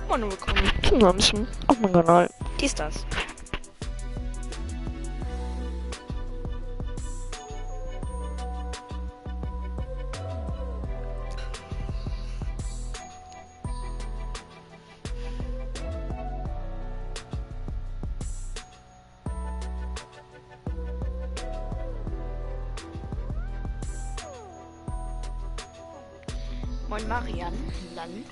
Moin und willkommen zum Ganzen auf meinem Kanal. Dies, das. Moin Marian, Lan.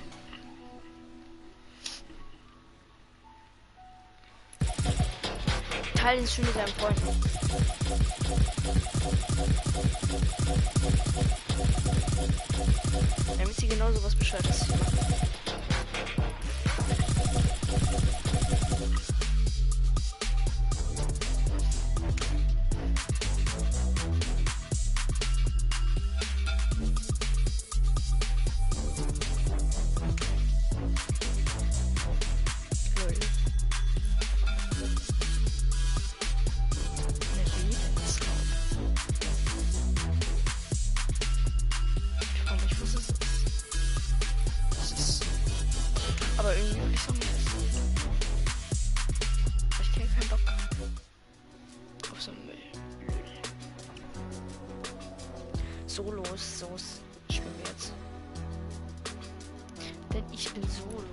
Teil den Stream mit deinen Freunden. Damit sie genauso was Bescheid ist. Aber irgendwie will ich so nicht. Ich krieg keinen Bock auf so Müll. Solos spielen wir jetzt. Denn ich bin Solo.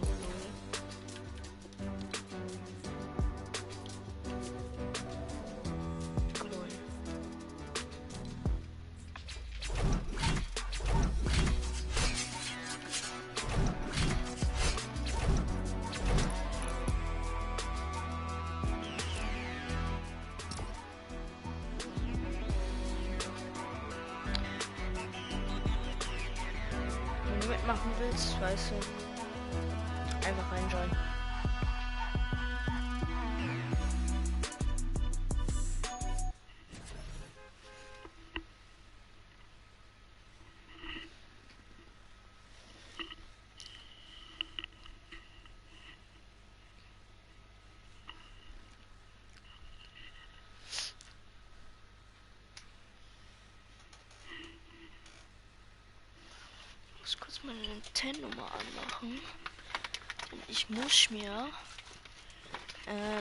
Wenn du mitmachen willst, weißt du, einfach reinjoinen. Ich muss kurz meine Nintendo mal anmachen. Und ich muss mir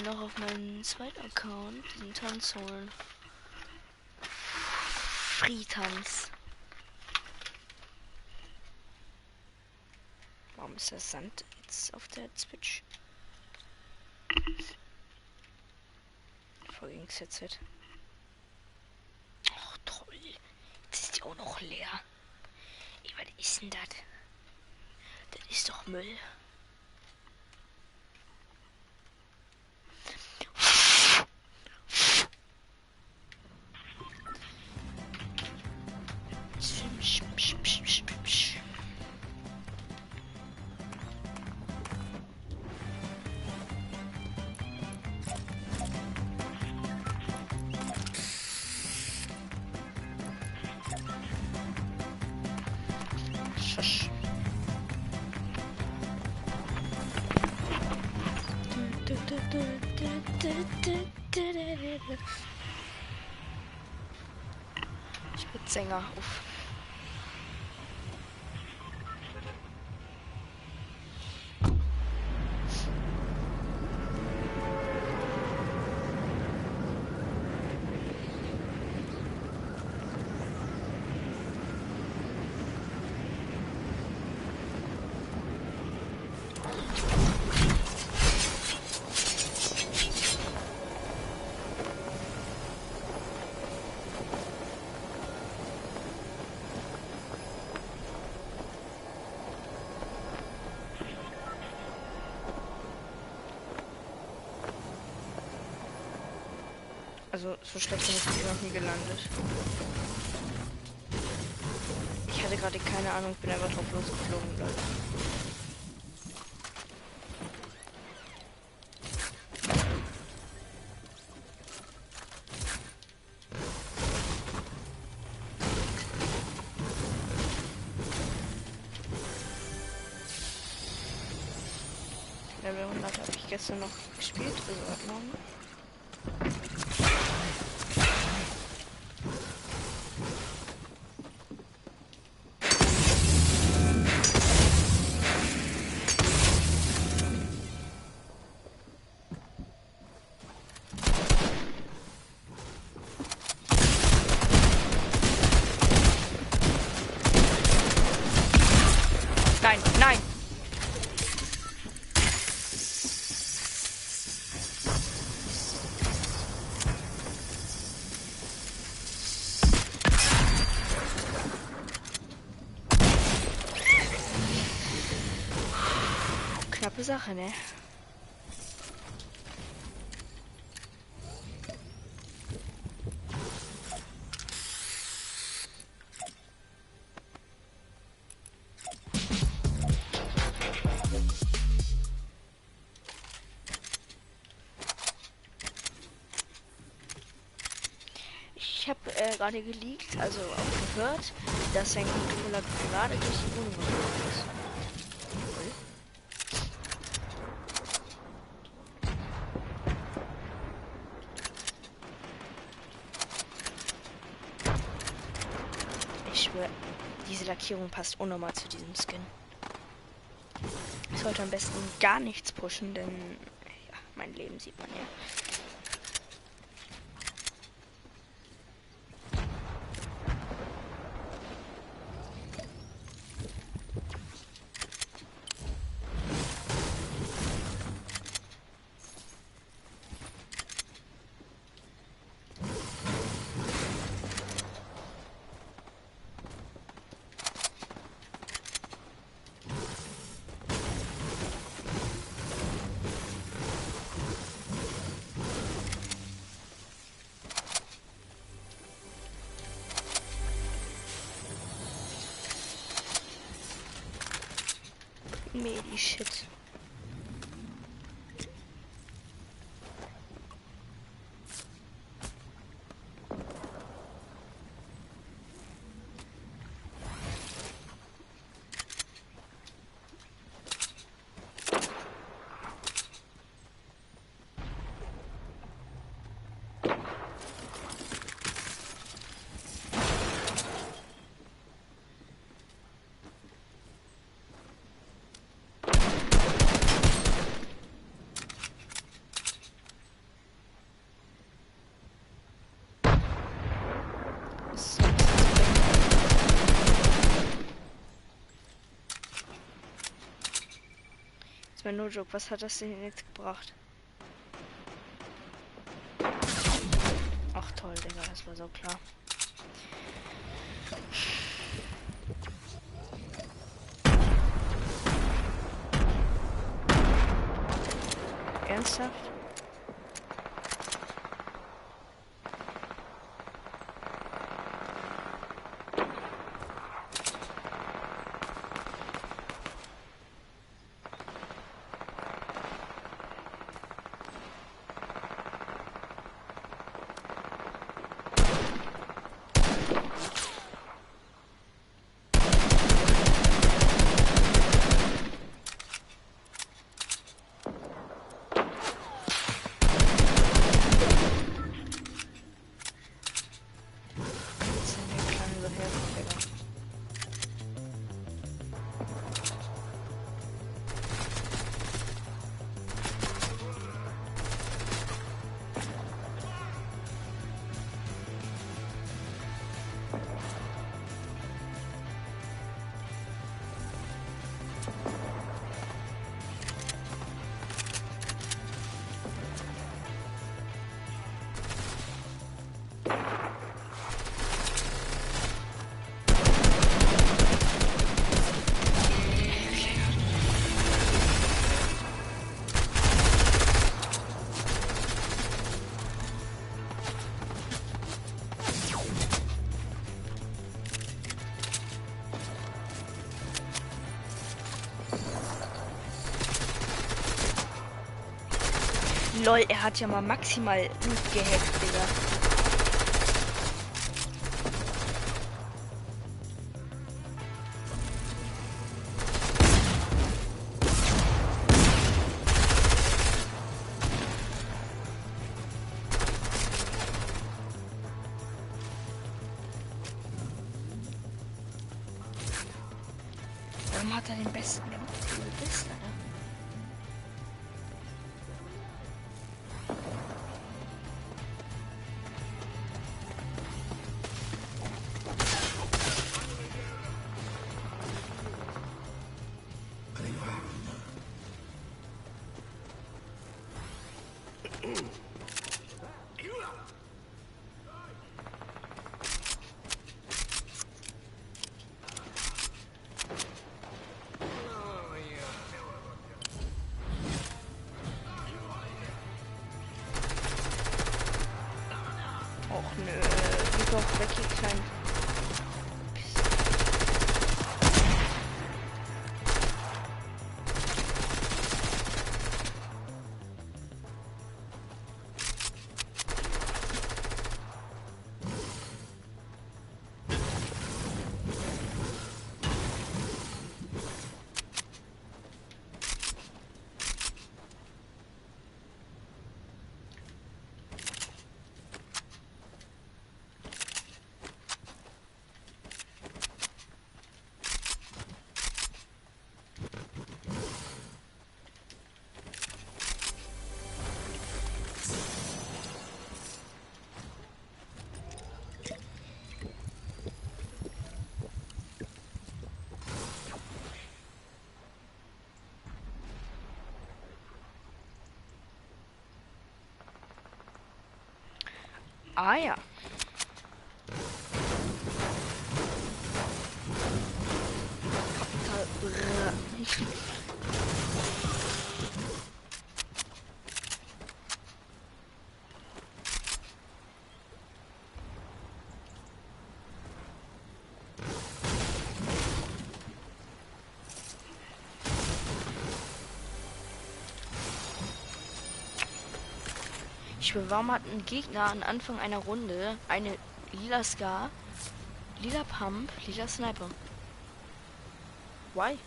noch auf meinen zweiten Account diesen Tanz holen. Free-Tanz. Warum ist das Sand jetzt auf der Switch? Vorhin Headset. Ach toll. Jetzt ist die auch noch leer. Ey, was ist denn das? Das ist doch Müll. Schusch. Ich bin Sänger. Uff. Also, so schlecht bin ich noch nie gelandet. Ich hatte gerade keine Ahnung, bin einfach drauf losgeflogen, Leute. Level 100 habe ich gestern noch gespielt, also heute Morgen. einfache Sache, ne? Ich habe gerade geleakt, also auch gehört, dass sein Controller gerade durch die Wohnung geflogen ist. Ich schwöre, diese Lackierung passt unnormal zu diesem Skin. Ich sollte am besten gar nichts pushen, denn ja, mein Leben sieht man ja. Medi-Shit. Ist mein No-Joke, was hat das denn jetzt gebracht? Ach toll, Digga, das war so klar. Ernsthaft? Lol, er hat ja mal maximal Loot gehackt, Digga. Warum hat er den besten gemacht? Du bist, Alter. Och nö, geh doch weg, ihr kleinen. Ah ja. Kapital. Ich schwöre, warum hat ein Gegner am Anfang einer Runde eine lila Scar, lila Pump, lila Sniper? Why?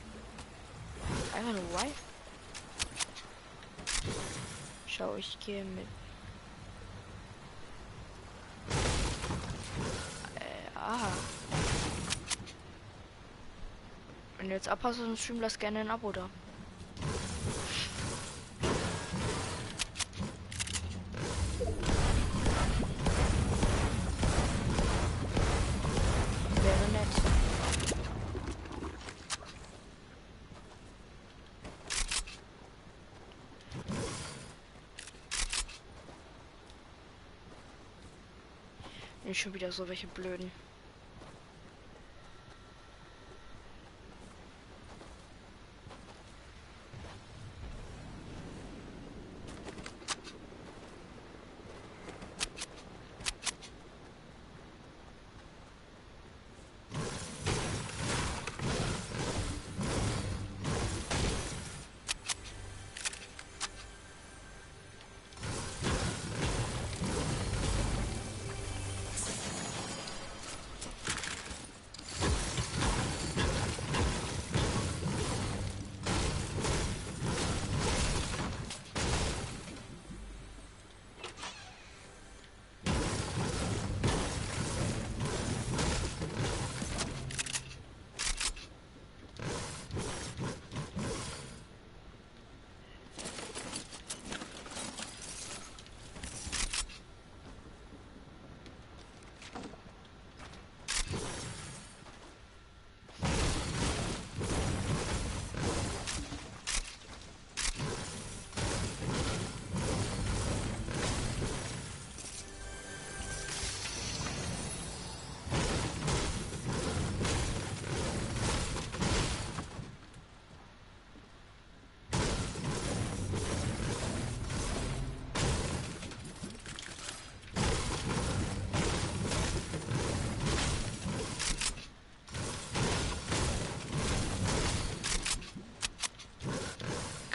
Einfach nur why? Schau, ich gehe mit. Aha. Wenn du jetzt abhast und Stream, lass gerne ein Abo da. Wäre nett. Nicht schon wieder so welche blöden.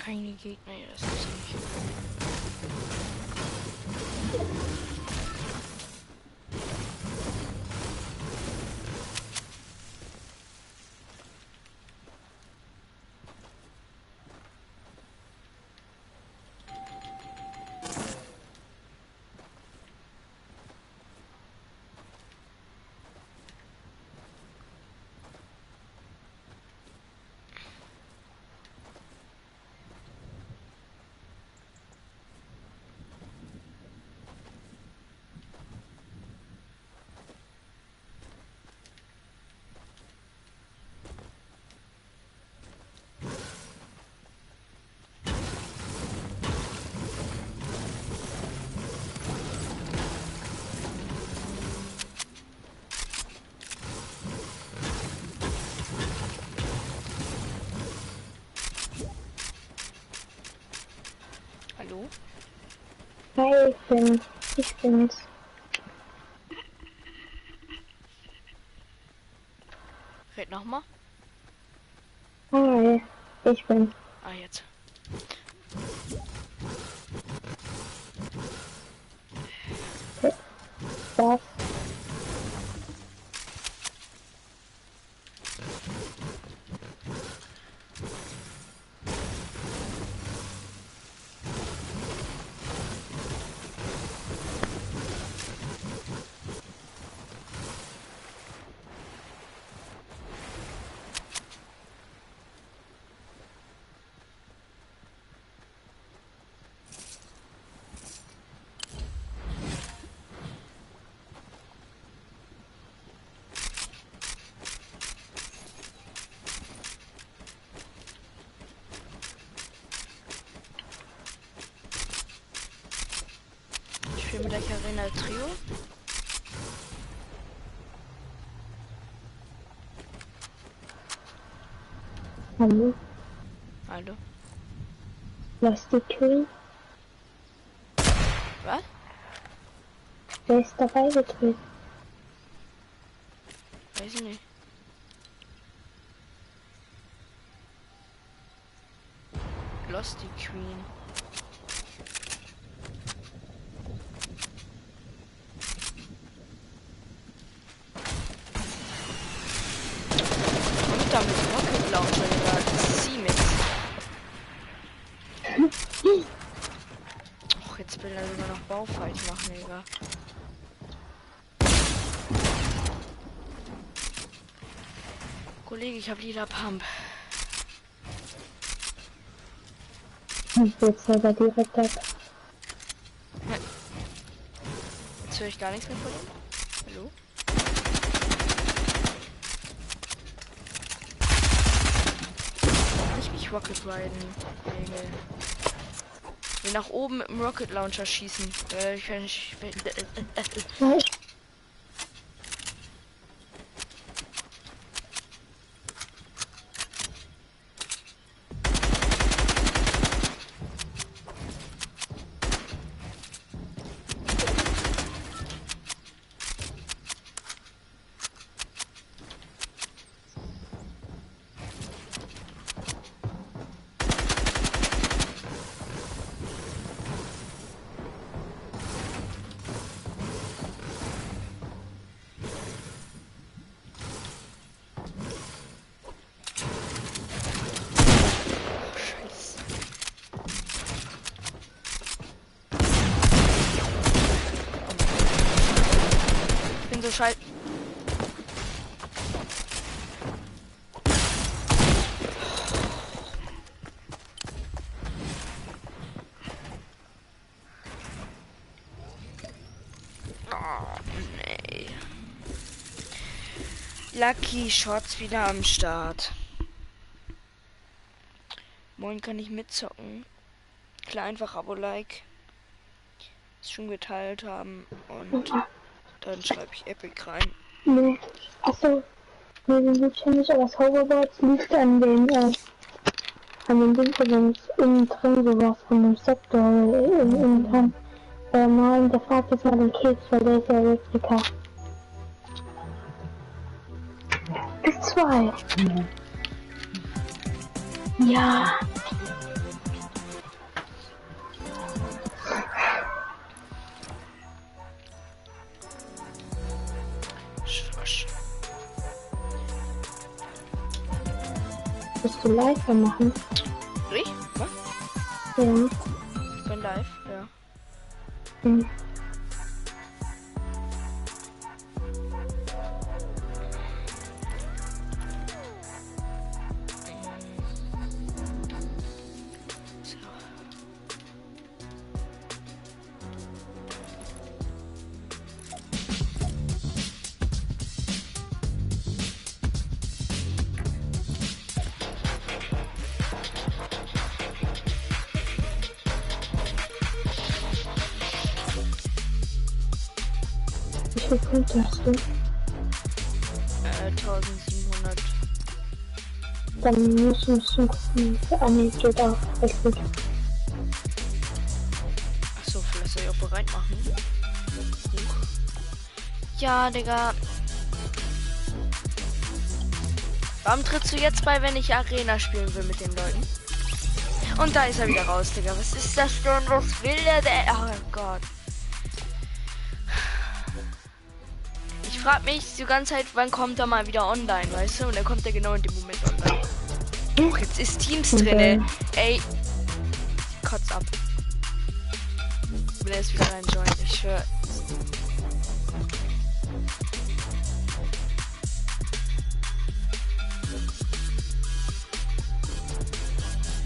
Keine Gegner, ja, das ist nicht. Hallo? Hi, ich bin's. Red nochmal. Hi, ich bin. Ah, jetzt. Was? Ich spiele mit der Carina Trio. Hallo? Hallo. Was die Queen? Was? Wer ist dabei getreten? Weiß ich nicht. Lost die Queen. Und damit Rocket Launcher gesagt. C-Mix. Och, jetzt will er sogar noch Baufight machen, Digga. Kollege, ich hab lila Pump. Jetzt selber direkt ab. Jetzt höre ich gar nichts mehr von ihm. Hallo? Nicht mich Rocket riden. Regel. Wir nach oben mit dem Rocket Launcher schießen. Ich kann nicht. Nein. So scheiße. Oh, nee. Lucky Shots wieder am Start. Moin, kann ich mitzocken? Klar, einfach Abo-Like. Es schon geteilt haben und dann schreibe ich Epic rein. Nee. Achso. Nee, den liegt ja nicht, aber das Hoverboard liegt an den Ding, wenn es innen drin sowas von dem Sektor innen dran. Nein, der fragt jetzt mal den Keks, weil der ist ja Replika. Bis 2. Ja. Schwasch. Bist du live machen? Ich? Was? Ja. Ich bin live, ja. Hm. Wie viel Punkte hast du? 1700. Dann müssen wir gucken. Nee, geht auch. Echt gut. Achso, vielleicht soll ich auch bereit machen. Ja, Digga. Warum trittst du jetzt bei, wenn ich Arena spielen will mit den Leuten? Und da ist er wieder raus, Digga. Was ist das denn? Was will der denn? Oh Gott. Ich frag mich die ganze Zeit, wann kommt er mal wieder online, weißt du? Und dann kommt er genau in dem Moment online. Jetzt ist Teams drinne. Ey. Kotz ab. Will er jetzt wieder rein joinen? Ich schwör.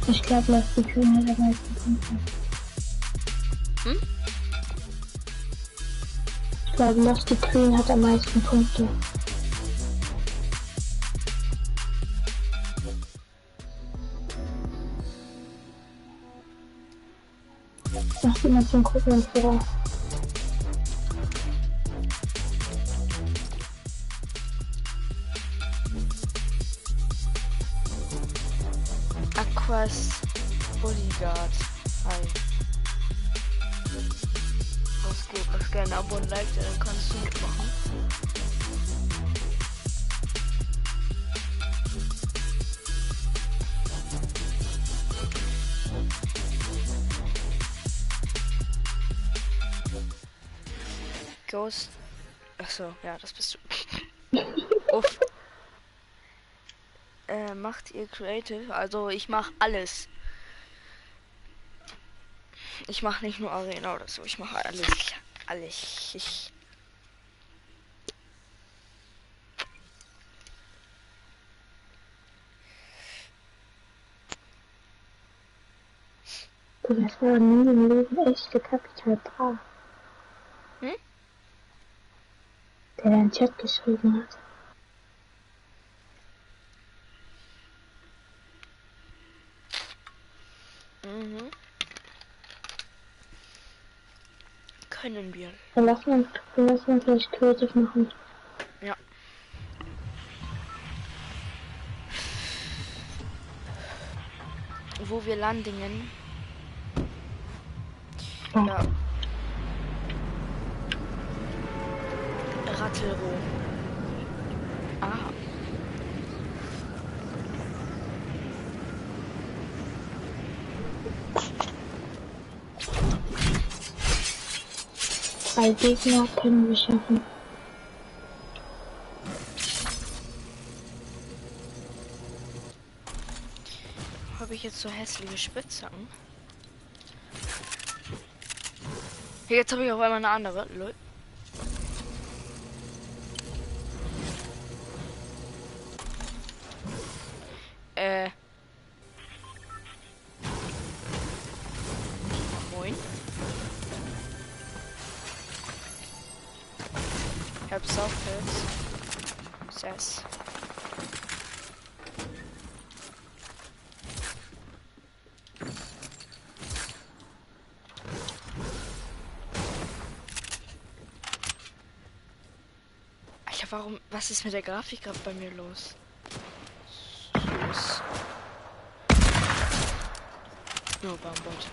Ich glaube, Lost the Queen hat am meisten Punkte. Hm? Ich glaube, Lost the Queen hat am meisten Punkte. Ach, die mal zum Gucken vor. Aquas Bodyguard. Hi. Was geht? Lass gerne ein Abo und Like, dann kannst du mitmachen. Ghost. Achso, ja, das bist du. Uff. Macht ihr Creative? Also ich mache alles. Ich mache nicht nur Arena oder so, ich mache alles. Alles. Das war nie im Leben echte Kapital Bra. Hm? Der da einen Chat geschrieben hat. Mhm. Können wir. Dann lass uns vielleicht Creative machen. Ja. Wo wir landingen. Ja. Rattelroh. Ah. Drei Gegner können wir schaffen. Habe ich jetzt so hässliche Spitzhacken? Jetzt habe ich auf einmal eine andere. Lol. Moin. Ich hab Softpilz. Sass. Alter, warum? Was ist mit der Grafik gerade bei mir los? Süß. Nur beim Bot.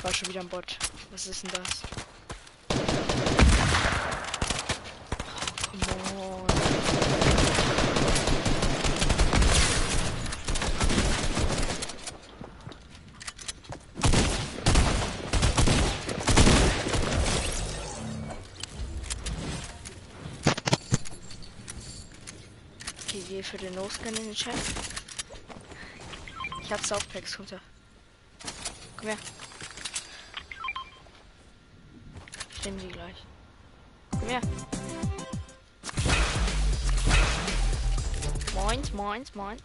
War schon wieder ein Bot. Was ist denn das? Oh, come on. Okay, gehe für den No-Scan in den Chat. Ich hab Softpacks runter. Komm her. Ich nehme sie gleich. Komm her. Moin.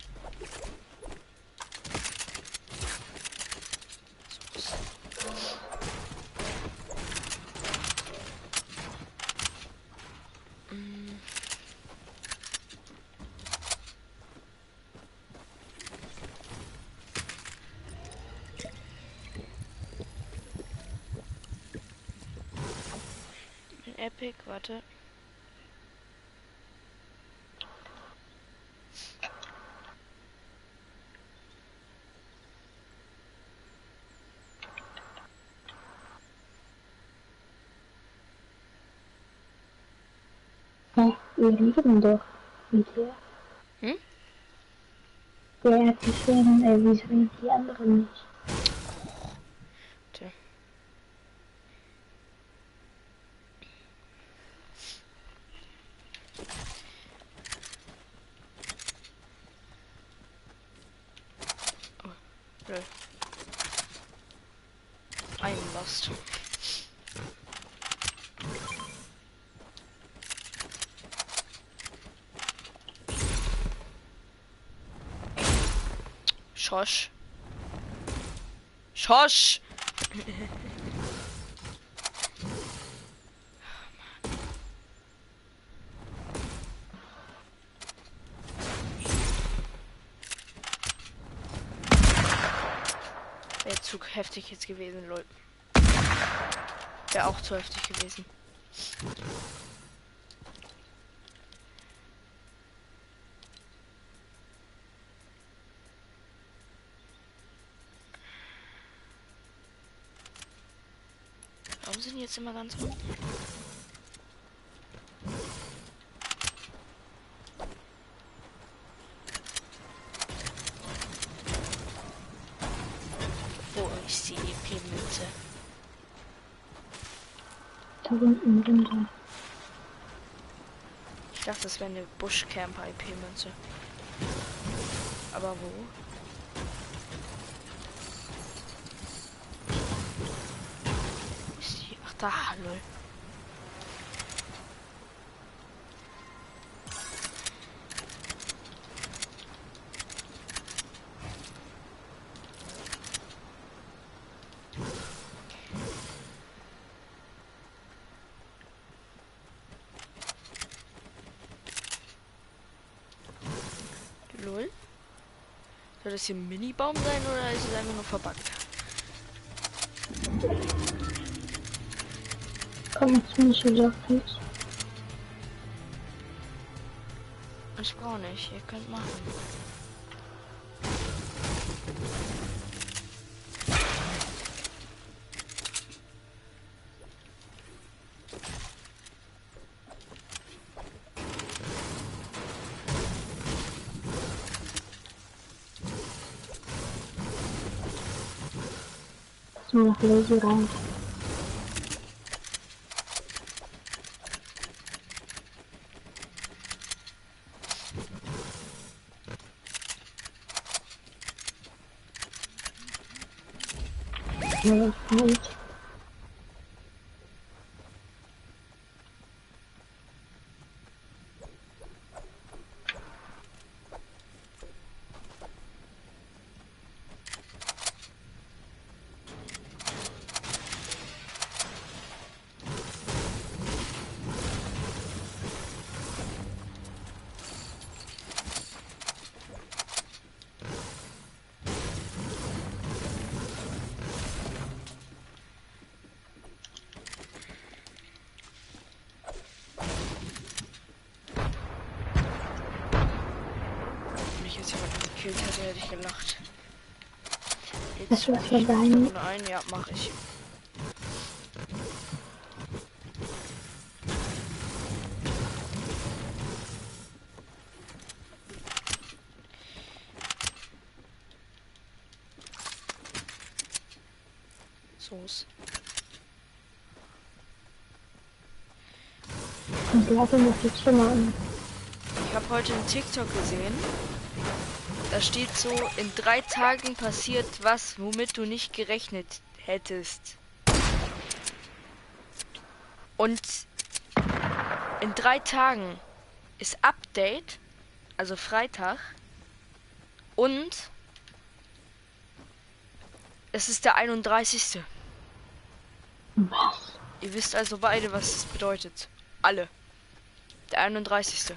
Epic, warte. Wir lieben doch mit dir. Hm? Ja, die schweren, wieso sind die anderen nicht? Tja. Oh, lol. I'm lost. Schosch. Schosch! Wäre zu heftig jetzt gewesen, Leute. Wäre auch zu heftig gewesen. Warum sind die jetzt immer ganz unten? Wo ist die EP-Münze? Da unten runter. Ich dachte, das wäre eine Buschcamper-EP-Münze. Aber wo? Ist die? Ach da, lol. Lol. Soll das hier ein Mini-Baum sein oder ist es einfach nur verpackt? Komm jetzt nicht wieder fix. Ich brauche nicht, ihr könnt machen. Lass mal nach Laser rein. Ja, halt. Hätte ich gelacht. Das Jetzt war für deine. ein, ja, mache ich. Soße. Und lade das jetzt schon mal an. Ich habe heute einen TikTok gesehen. Da steht so, in 3 Tagen passiert was, womit du nicht gerechnet hättest. Und in 3 Tagen ist Update, also Freitag. Und es ist der 31. Was? Ihr wisst also beide, was es bedeutet. Alle. Der 31.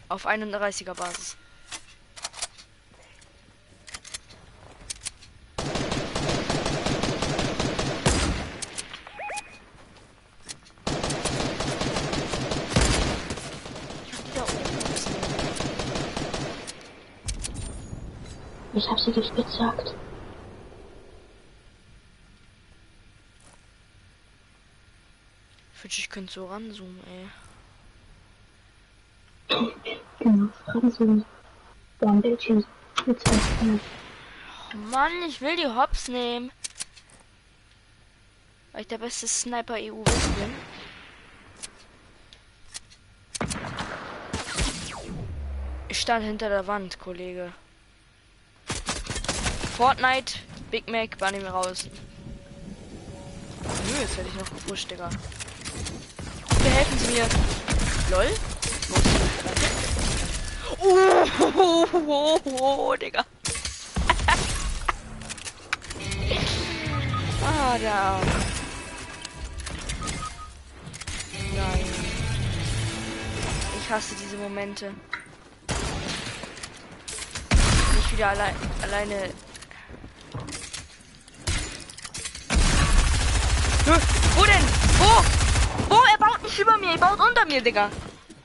Auf 31er Basis. Ich hab sie gespitzhackt. Ich wünschte, ich könnte so ranzoomen, ey. Genau, Franzosen. Ja, ein Bildschirm. Mit zwei Sternen. Oh Mann, ich will die Hops nehmen. Weil ich der beste Sniper EU bin. Ich stand hinter der Wand, Kollege. Fortnite, Big Mac, war nicht mehr raus. Nö, jetzt werde ich noch gepusht, Digga. Bitte helfen Sie mir. LOL? Digga. Ah, da. Nein. Ich hasse diese Momente. Nicht wieder alleine. Wo denn? Wo? Wo? Er baut nicht über mir, er baut unter mir, Digga.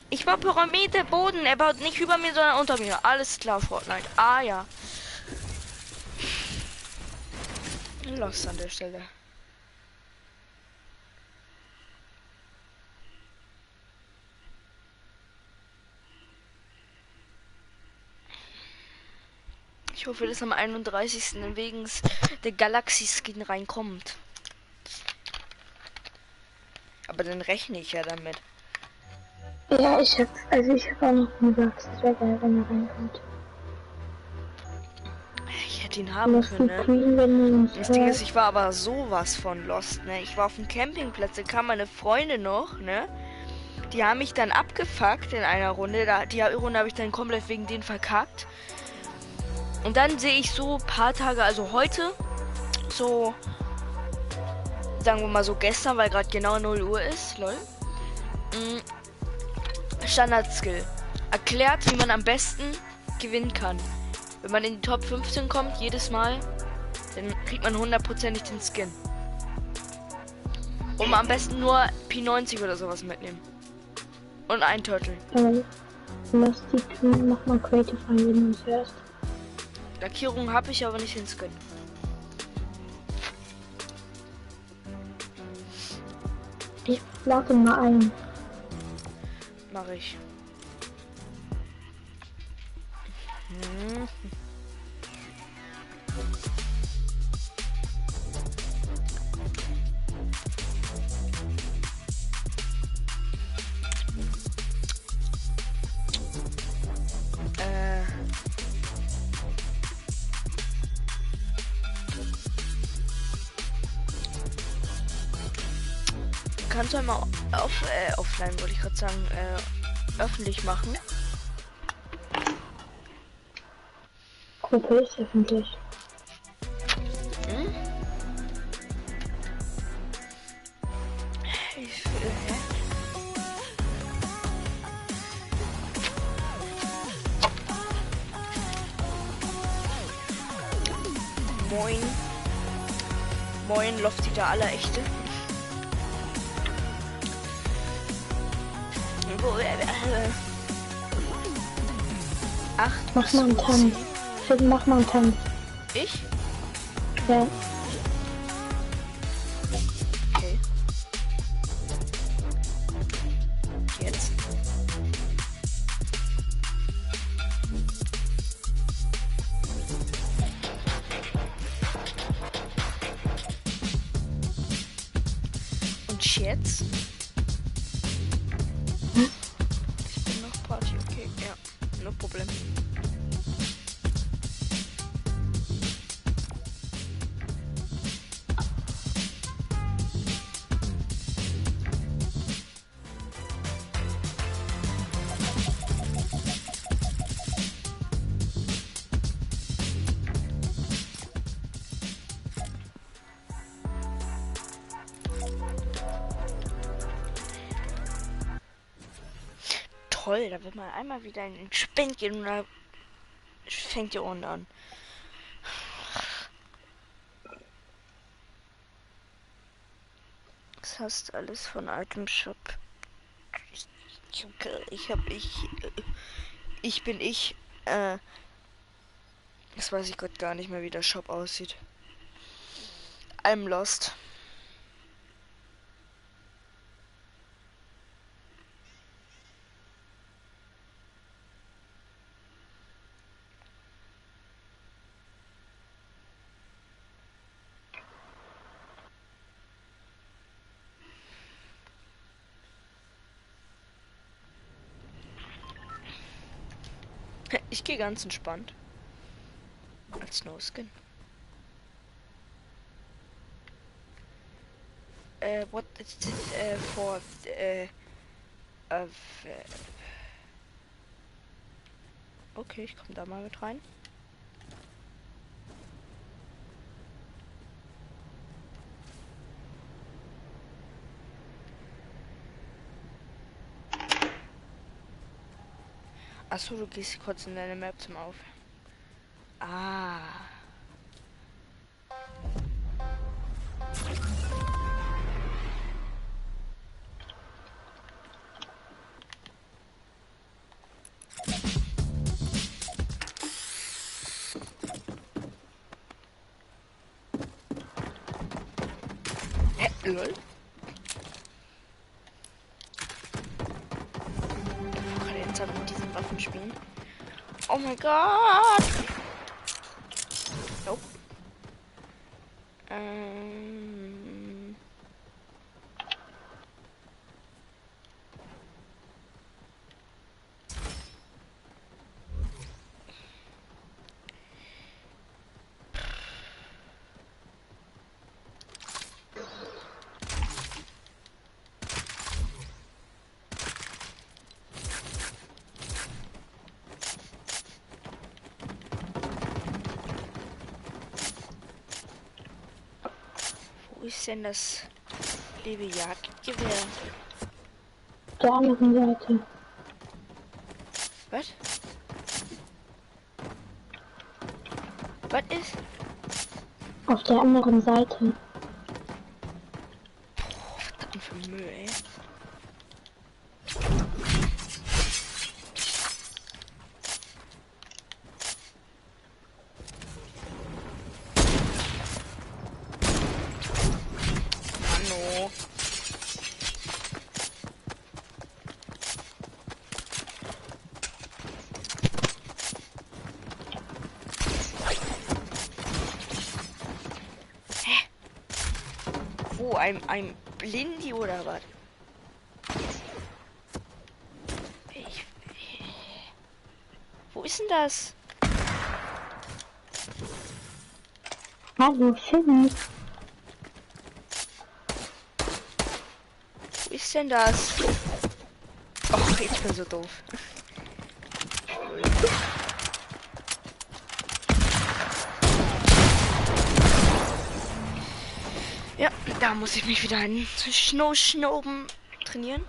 Ich war Pyramide, Boden. Er baut nicht über mir, sondern unter mir. Alles klar, Fortnite. Ah, ja. Lost an der Stelle. Ich hoffe, dass am 31. wegen der Galaxy-Skin reinkommt. Aber dann rechne ich ja damit. Ja, ich hab auch noch gesagt, es wäre geil, wenn er reinkommt. Ich hätte ihn haben können, ne? Queen, wenn Das Ding ist, ich war aber sowas von lost, ne? Ich war auf dem Campingplatz, da kam meine Freundin noch, ne? Die haben mich dann abgefuckt in einer Runde. Die Runde habe ich dann komplett wegen denen verkackt. Und dann sehe ich so ein paar Tage, also heute, so, sagen wir mal so gestern, weil gerade genau 0 Uhr ist, lol. Standard-Skill. Erklärt, wie man am besten gewinnen kann. Wenn man in die Top 15 kommt, jedes Mal, dann kriegt man 100%ig den Skin. Und am besten nur P90 oder sowas mitnehmen. Und ein Turtle. Lass die Queen nochmal Creative reingehen zuerst. Lackierung habe ich aber nicht den Skin. Ich lade mal ein. Mache ich. Hm. Kannst du einmal offline, wollte ich gerade sagen, öffentlich machen? Gruppe ist öffentlich. Hm? Moin. Moin, Lofti der Allerechte. Acht. Mach mal einen Tanz. Mach mal einen Tanz. Ich? Ja. Okay. Jetzt. Und jetzt? Ich bin noch Party, okay. Ja, no Problem. Toll, da wird man einmal wieder in den Spind gehen und da fängt die Ohren an. Das hast alles von Item Shop. Ich bin ich. Das weiß ich gerade gar nicht mehr, wie der Shop aussieht. I'm lost. Ich gehe ganz entspannt. Als No-Skin. What is it for okay, ich komme da mal mit rein. Achso, du gehst kurz in deine Map zum Auf. Ah. Lol. Ich kann jetzt halt mit diesen Waffen spielen. Oh mein Gott! Nope. Wo ist denn das liebe Jagdgewehr? Der anderen Seite. Was? Was ist? Auf der anderen Seite. Was denn für Müll, ey? Hallo. Wo? Ein Blindi oder was? Wo ist denn das? Hallo, Shinny. Wo ist denn das? Och, ich bin so doof. Ja, da muss ich mich wieder hin. Schnauben trainieren.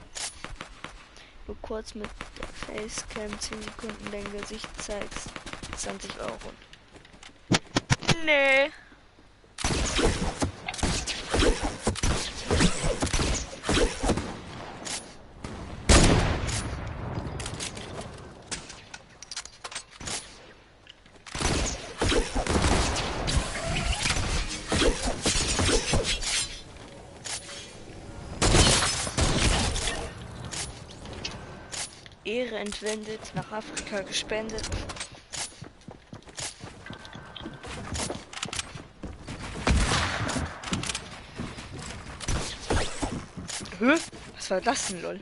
Nur kurz mit der Facecam 10 Sekunden dein Gesicht zeigst. 20 Euro. Nee. Ehre entwendet, nach Afrika gespendet. Hä? Was war das denn, lol?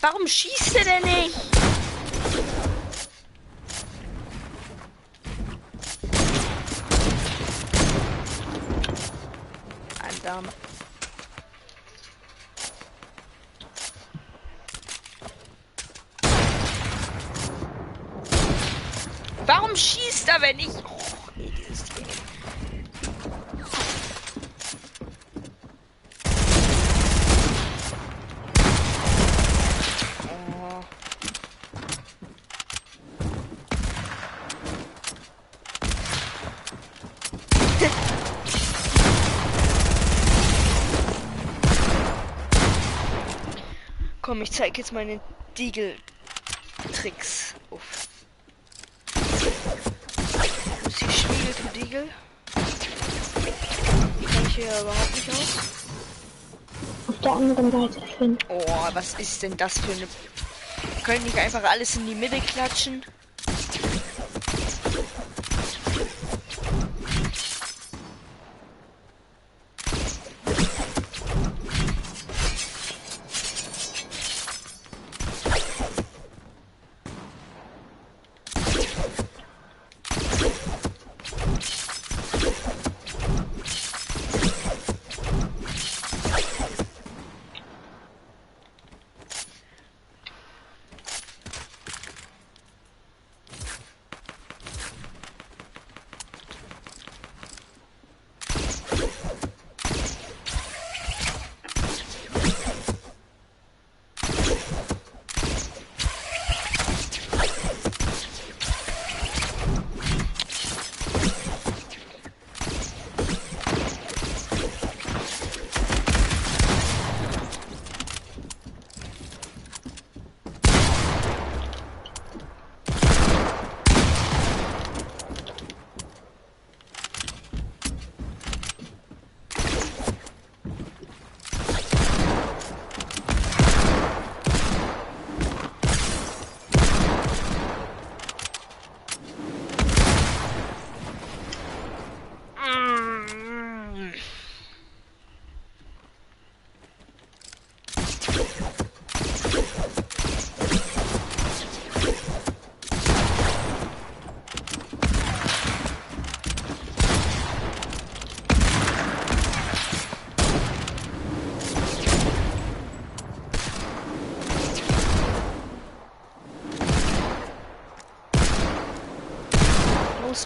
Warum schießt er denn nicht? Ein Darm. Warum schießt er, wenn ich... Oh, nee, dieses Tier. Oh. Komm, ich zeige jetzt meine Diegel-Tricks. Uff. Wo ist die Schmiede für Diegel? Die kann ich hier überhaupt nicht aus. Auf der anderen Seite, Finn. Oh, was ist denn das für eine... Können nicht einfach alles in die Mitte klatschen?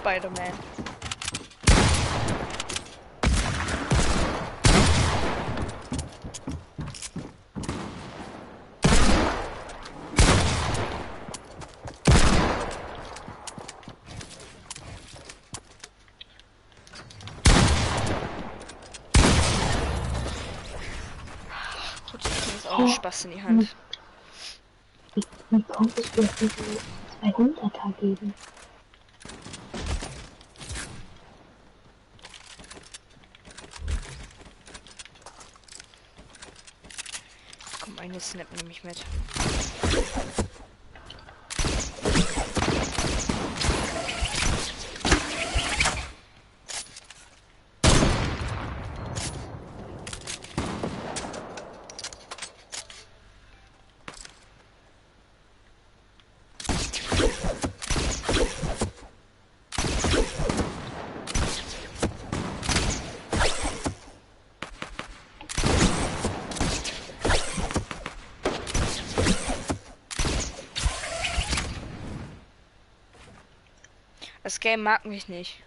Spider-Man. Gut, ich nehme jetzt auch einen Spaß in die Hand. Wie konntest du das nicht 200er geben? Komm, eine Snap nehme ich mit. Das Game mag mich nicht.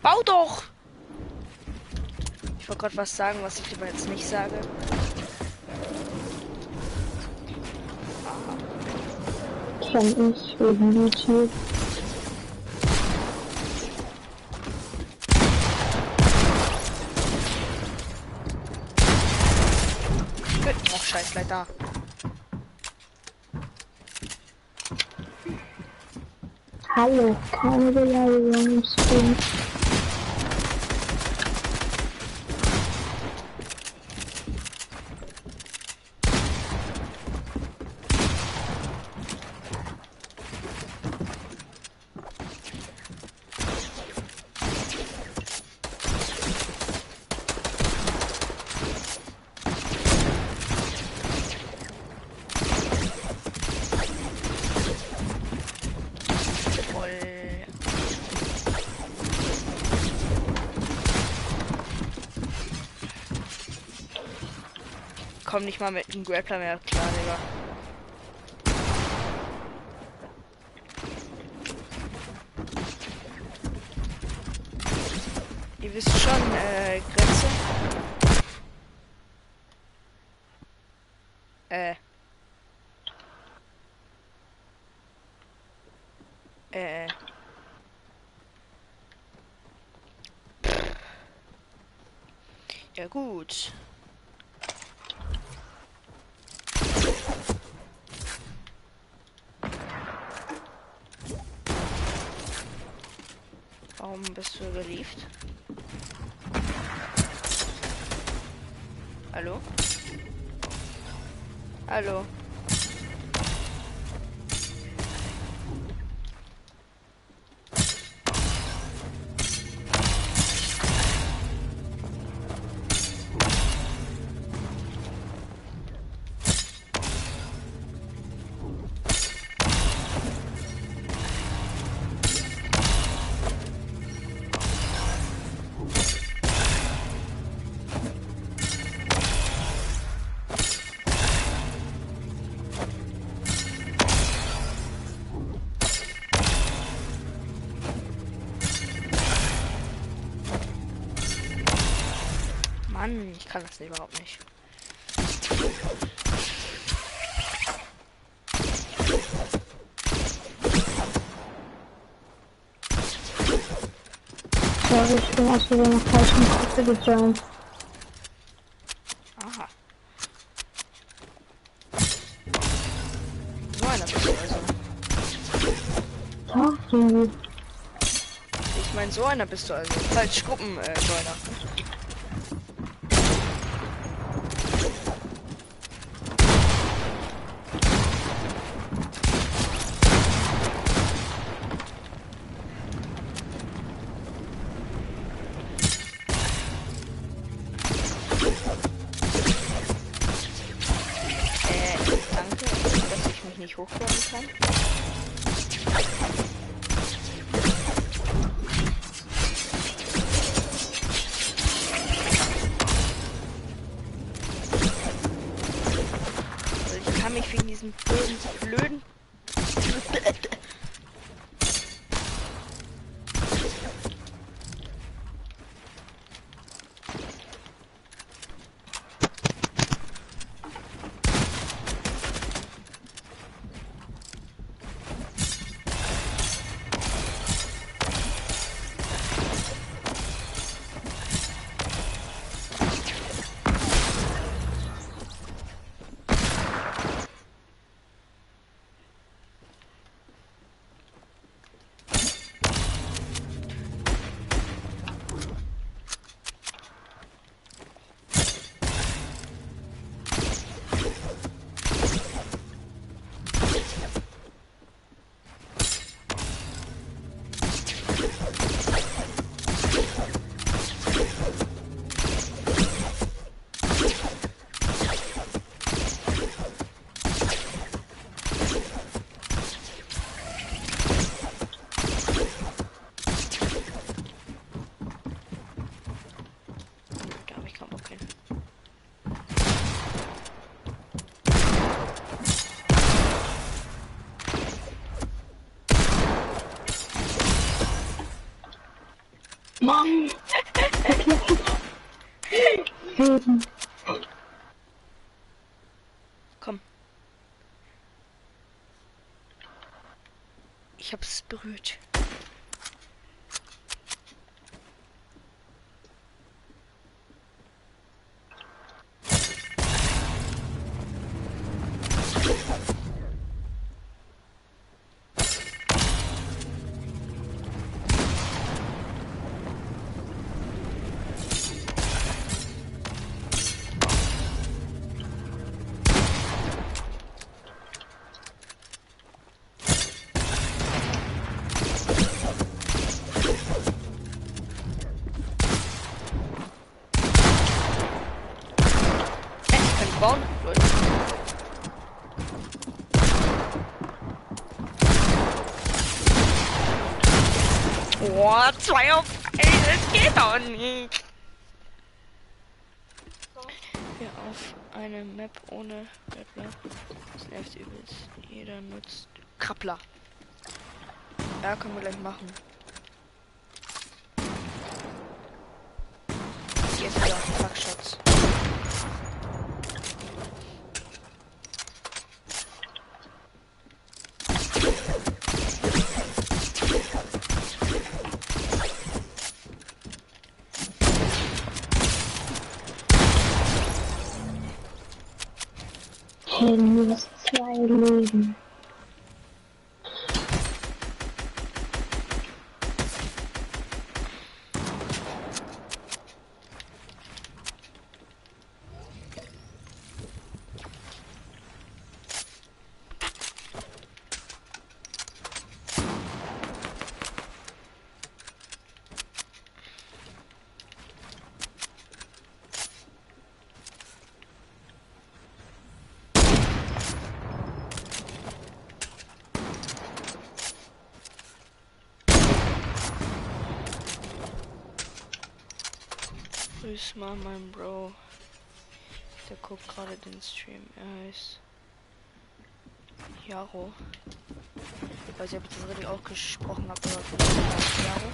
Bau doch! Ich wollte gerade was sagen, was ich lieber jetzt nicht sage. Kenn ich wegen YouTube. Gut. Oh, scheiß leider. Hallo, keine Beleidigung im Stream. Komm nicht mal mit dem Grappler mehr klar, Digga. Ihr wisst schon, Grenze. Ja gut. Warum bist du gelieft? Hallo? Hallo? Mann, ich kann das überhaupt nicht. Sorry, ich bin aus der falschen Gruppe gejoint. Aha. So einer bist du also. Doch, du. Ich meine, so einer bist du also. Falsch Gruppenjoiner. nicht hochkommen kann. Also ich kann mich wegen diesem blöden Mann! Wegen. Komm. Ich hab's berührt. Bauen, Leute. Oh, 2 auf 1, das geht doch nicht. Ja, auf eine Map ohne Grappler. Das nervt übelst. Jeder nutzt Krabbler. Ja, können wir gleich machen. Jetzt wieder Fuckshots. Minus 2 Leben. Grüß mal mein Bro. Der guckt gerade den Stream. Er heißt Jaro. Ich weiß nicht, ob ich das richtig ausgesprochen habe, aber Jaro.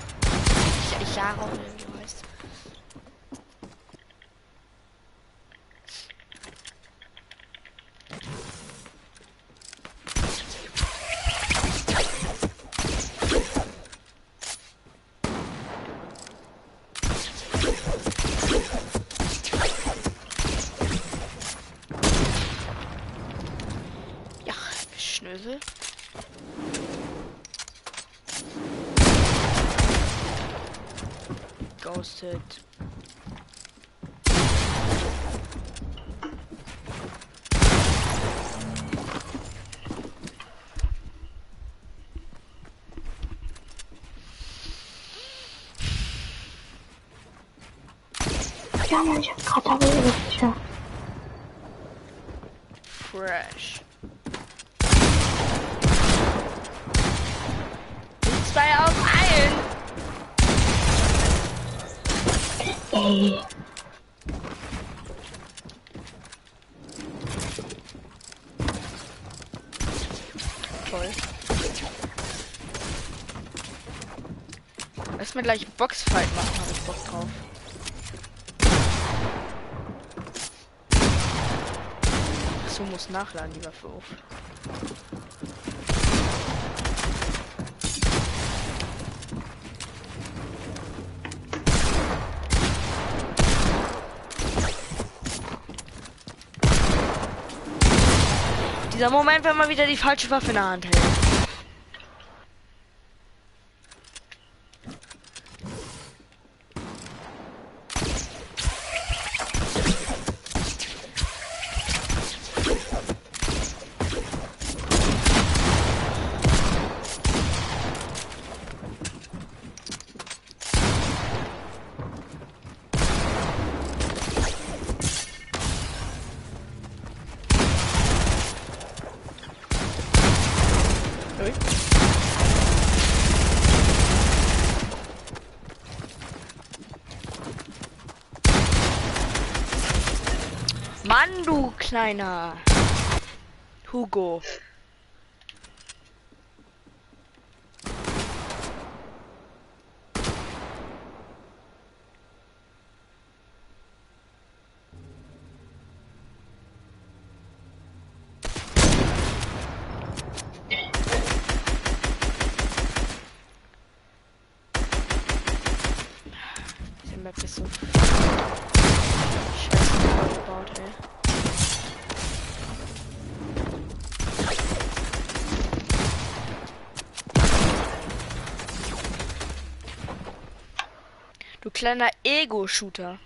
Jaro, wie du heißt. Schnösel. Ghosted. Ja, Mann, ich hab gerade aber richtig. Fresh. sei auf allen. Ey. Toll. Lass mal gleich Boxfight machen, habe ich Bock drauf. Achso, muss nachladen, die Waffe auf. Dieser Moment, wenn man wieder die falsche Waffe in der Hand hält. Mann, du kleiner Hugo. Diese Map ist so scheiße gebaut, ey. Du kleiner Ego-Shooter.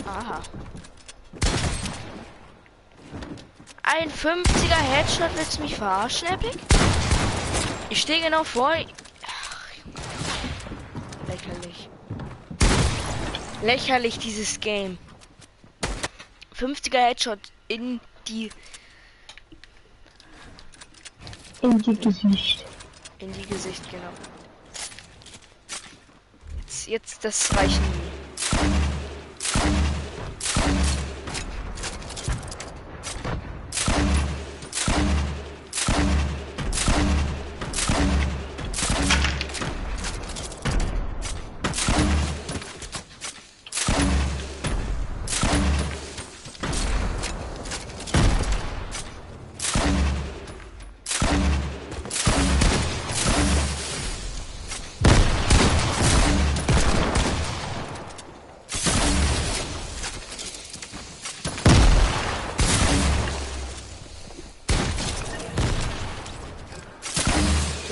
Aha. Ein 50er Headshot, willst du mich verarschen, Epic? Ich stehe genau vor. Ach, Junge. Lächerlich. Lächerlich, dieses Game. 50er Headshot in die Gesicht. In die Gesicht, genau. Jetzt das reicht nie.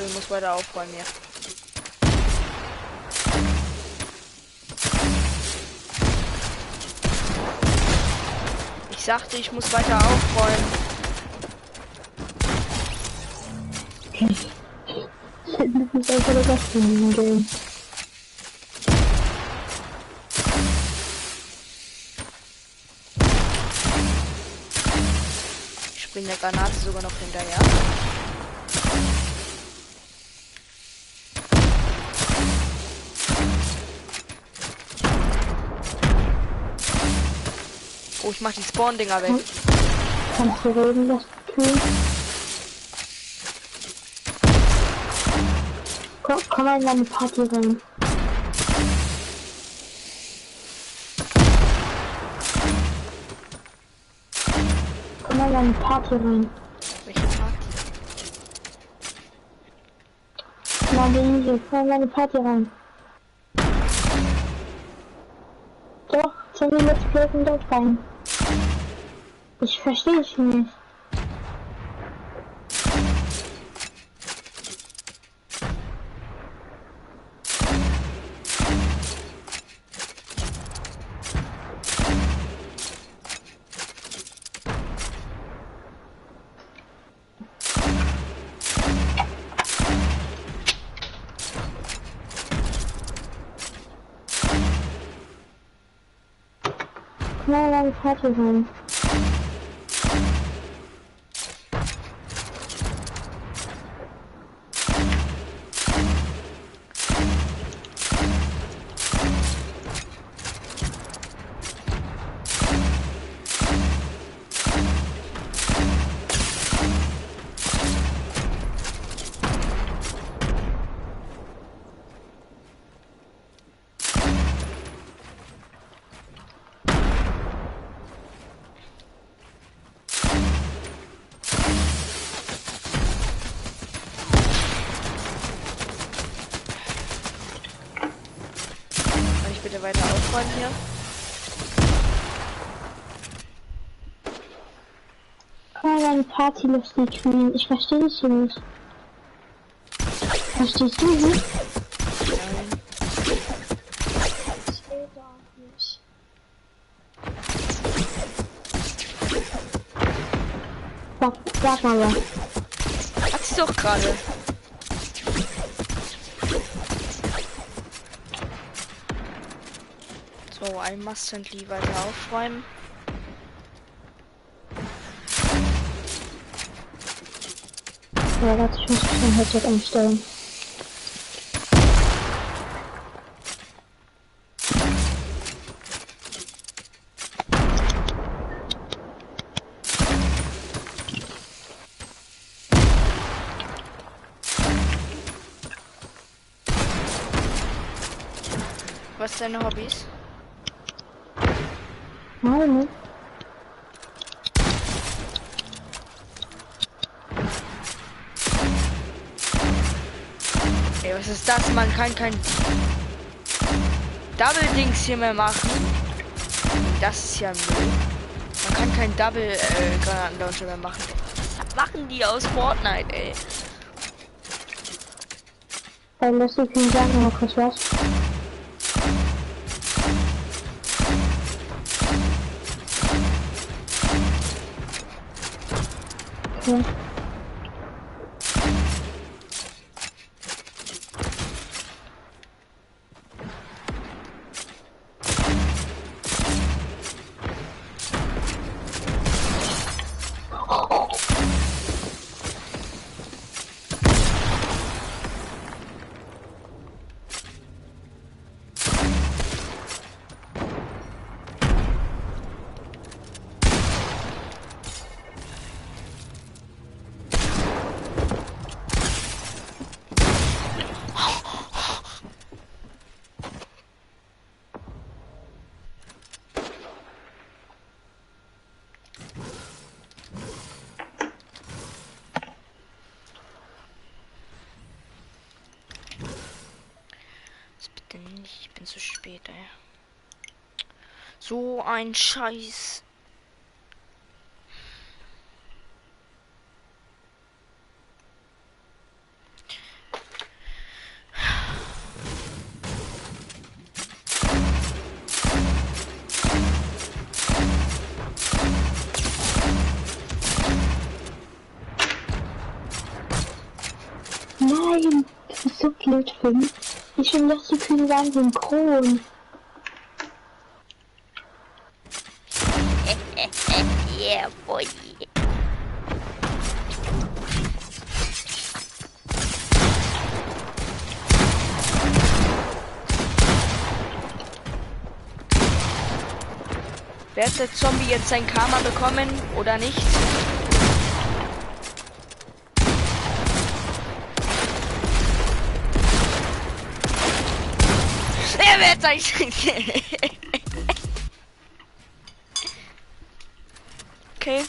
Ich muss weiter aufräumen, ja. Ich sagte, ich muss weiter aufräumen. Das ist einfach der Gast in diesem Game. Ich spring der Granate sogar noch hinterher. Oh, ich mach die Spawn-Dinger weg. Kannst du reden, das Kühl? Komm mal in meine Party rein. Komm mal in meine Party rein. Welche Party? Meine Insel, komm in meine Party rein. Doch, 10 Minuten floaten dort rein. Ich verstehe dich nicht. Komm mal in meine Party rein. Kann ich bitte weiter aufräumen hier? Komm mal in meine Party, lustig Queen. Ich verstehe dich hier nicht. Verstehst du nicht? Nein. Ich will doch nicht. Sag mal was. Hat sie doch gerade. So, ein Mustantly weiter aufräumen. Ja, warte, ich muss mein Headset einstellen. Was sind deine Hobbys? Nein, Ey, was ist das? Man kann kein Double-Dings hier mehr machen. Das ist ja Müll. Man kann kein Double-Granatenlauncher mehr machen. Was machen die aus Fortnite, ey? Dann lässt du Queen sagen noch kurz was. Okay. Ich bin zu spät, ey. So ein Scheiß. Nein, das ist so blöd für mich. Ich schon dass die Kühe waren synchron. Yeah, boy. Wird der Zombie jetzt sein Karma bekommen oder nicht? Er wird sein... Okay.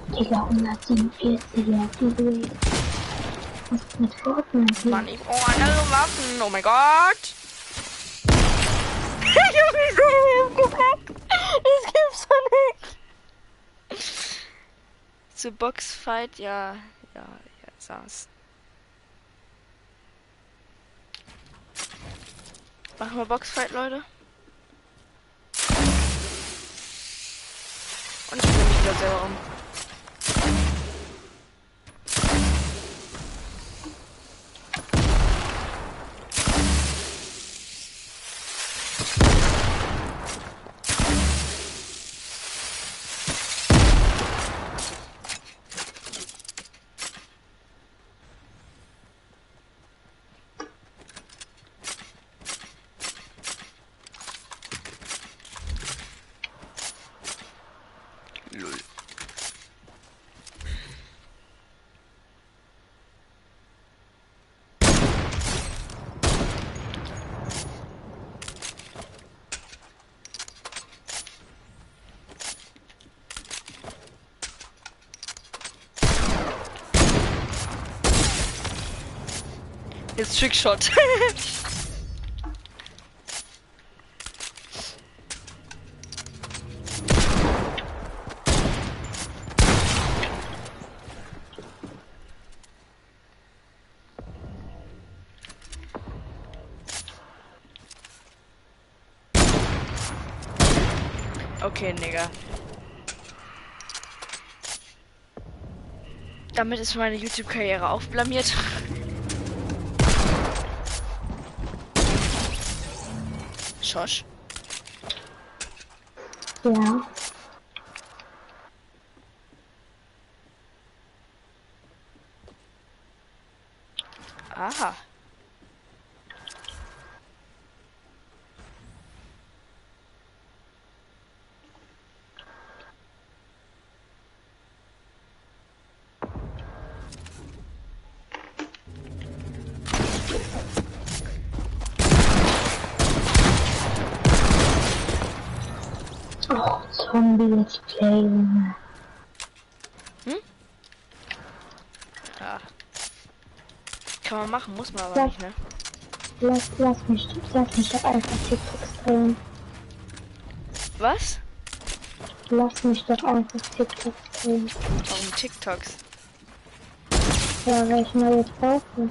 Digga, 147, ja, du. Was ist mit Fortnite? Mann, ich brauche andere Waffen. Oh mein Gott. Ich hab mich so hochgepackt. Das gibt's doch nicht. Zu Boxfight, ja, saß. Machen wir Boxfight, Leute. Und ich bringe mich wieder selber um. Lul. Jetzt Trickshot. Okay, Nigga. Damit ist meine YouTube-Karriere auch blamiert. Schosch. Ja. Aha. Oh, Zombie Let's Play, Junge. Ja. Kann man machen, muss man aber nicht, ne? Lass mich doch einfach TikToks drehen. Was? Lass mich doch einfach TikToks drehen. Warum TikToks? Ja, weil ich neue brauche.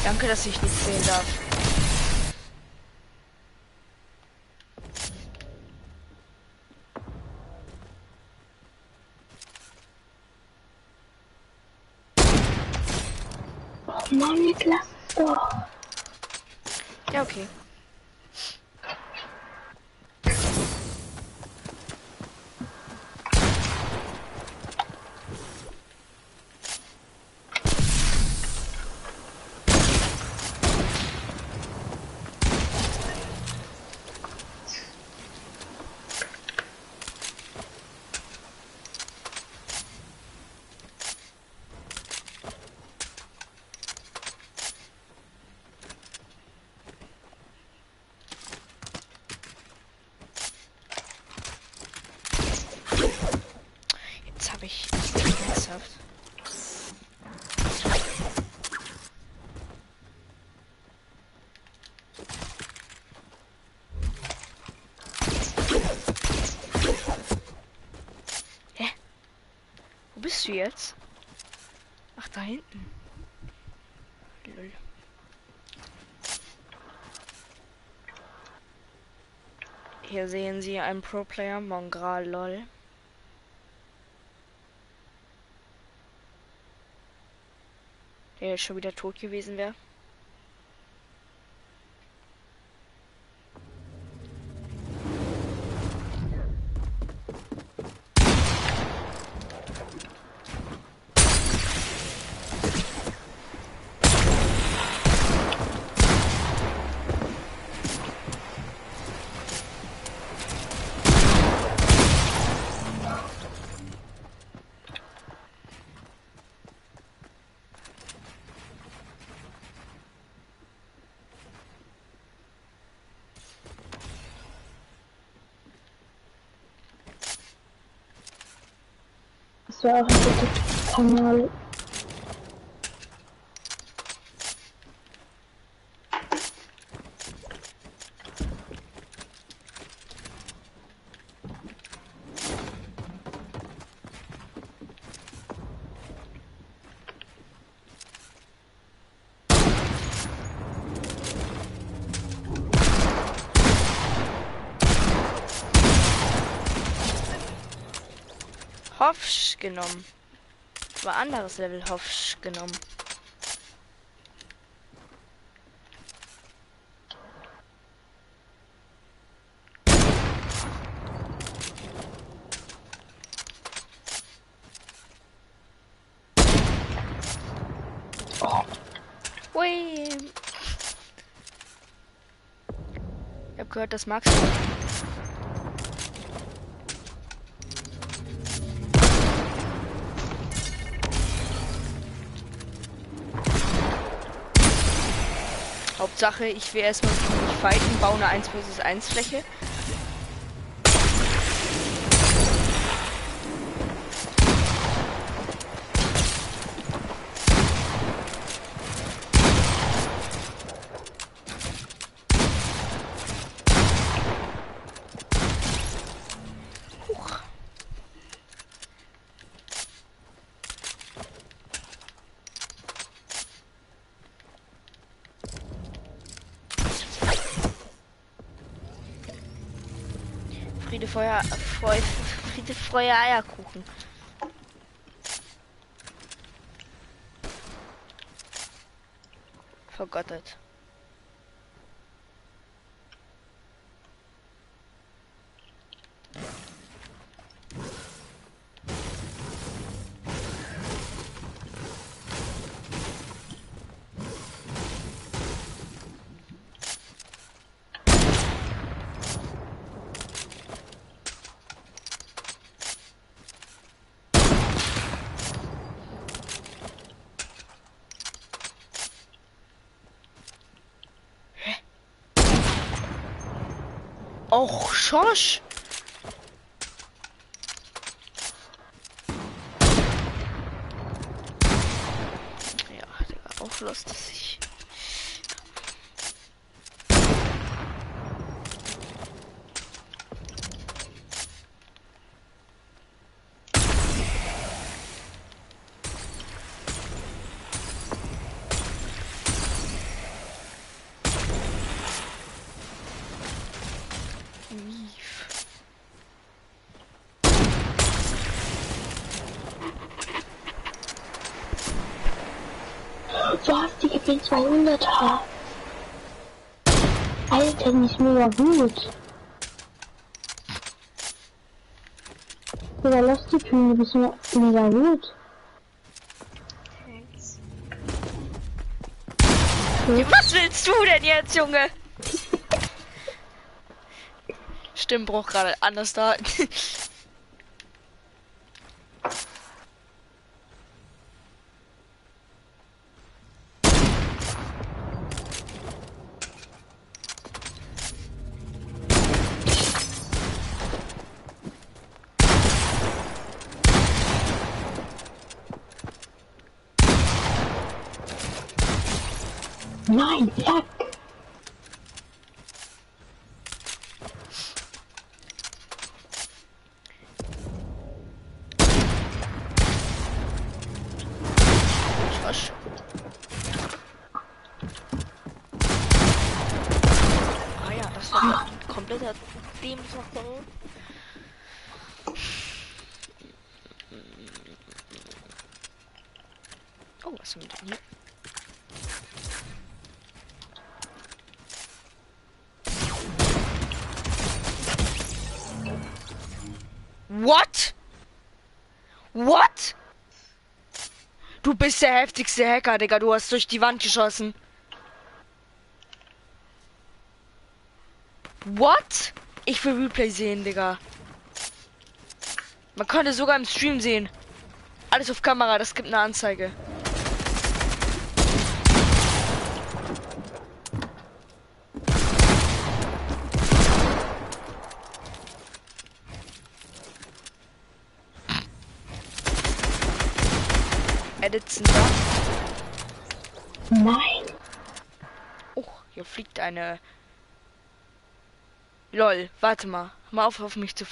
Danke, dass ich nicht sehen darf. Oh Mann, jetzt lass es doch. Ja, okay. du jetzt? Ach, da hinten. Lol. Hier sehen Sie einen Pro-Player, Mongral, lol. Der jetzt schon wieder tot gewesen wäre. Das war auch ein guter Kanal. Hoffsch genommen. War anderes Level Hoffsch genommen. Ui. Ich hab gehört, das magst du. Hauptsache, ich will erstmal nicht fighten, baue eine 1 vs 1 Fläche. Huch. Friede, Feuer, Eierkuchen. Vergottet. Och, Schosch! Ja, der war auch lustig. Was? Die gibt den 200er. Alter, die ist mega gut. Oder lass die Kühe, die ist mega gut. Was willst du denn jetzt, Junge? Stimmbruch gerade anders da. Nein, fuck. Arsch. Ah ja, das war ein kompletter Dämonswaffe. Oh, was haben wir denn hier? What? What? Du bist der heftigste Hacker, Digga. Du hast durch die Wand geschossen. What? Ich will Replay sehen, Digga. Man konnte sogar im Stream sehen. Alles auf Kamera, das gibt eine Anzeige. Edits da. Nein. Oh, hier fliegt eine. Lol, warte mal. Hör mal auf mich zu.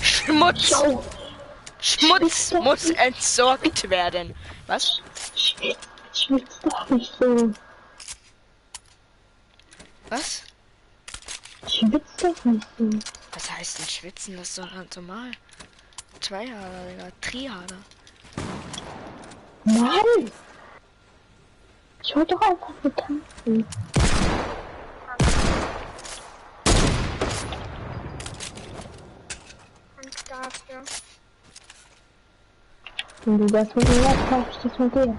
Schmutz! Jo. Schmutz muss entsorgt werden. Was? Schwitzt doch nicht so. Was? Schwitzt doch nicht so. Was heißt denn schwitzen? Das ist doch ganz normal. Zweihader, Digga. Trihader. Nein! Ich wollte doch einfach nur tanzen. Und dafür. Wenn du das mit mir machst, darf ich das mit dir.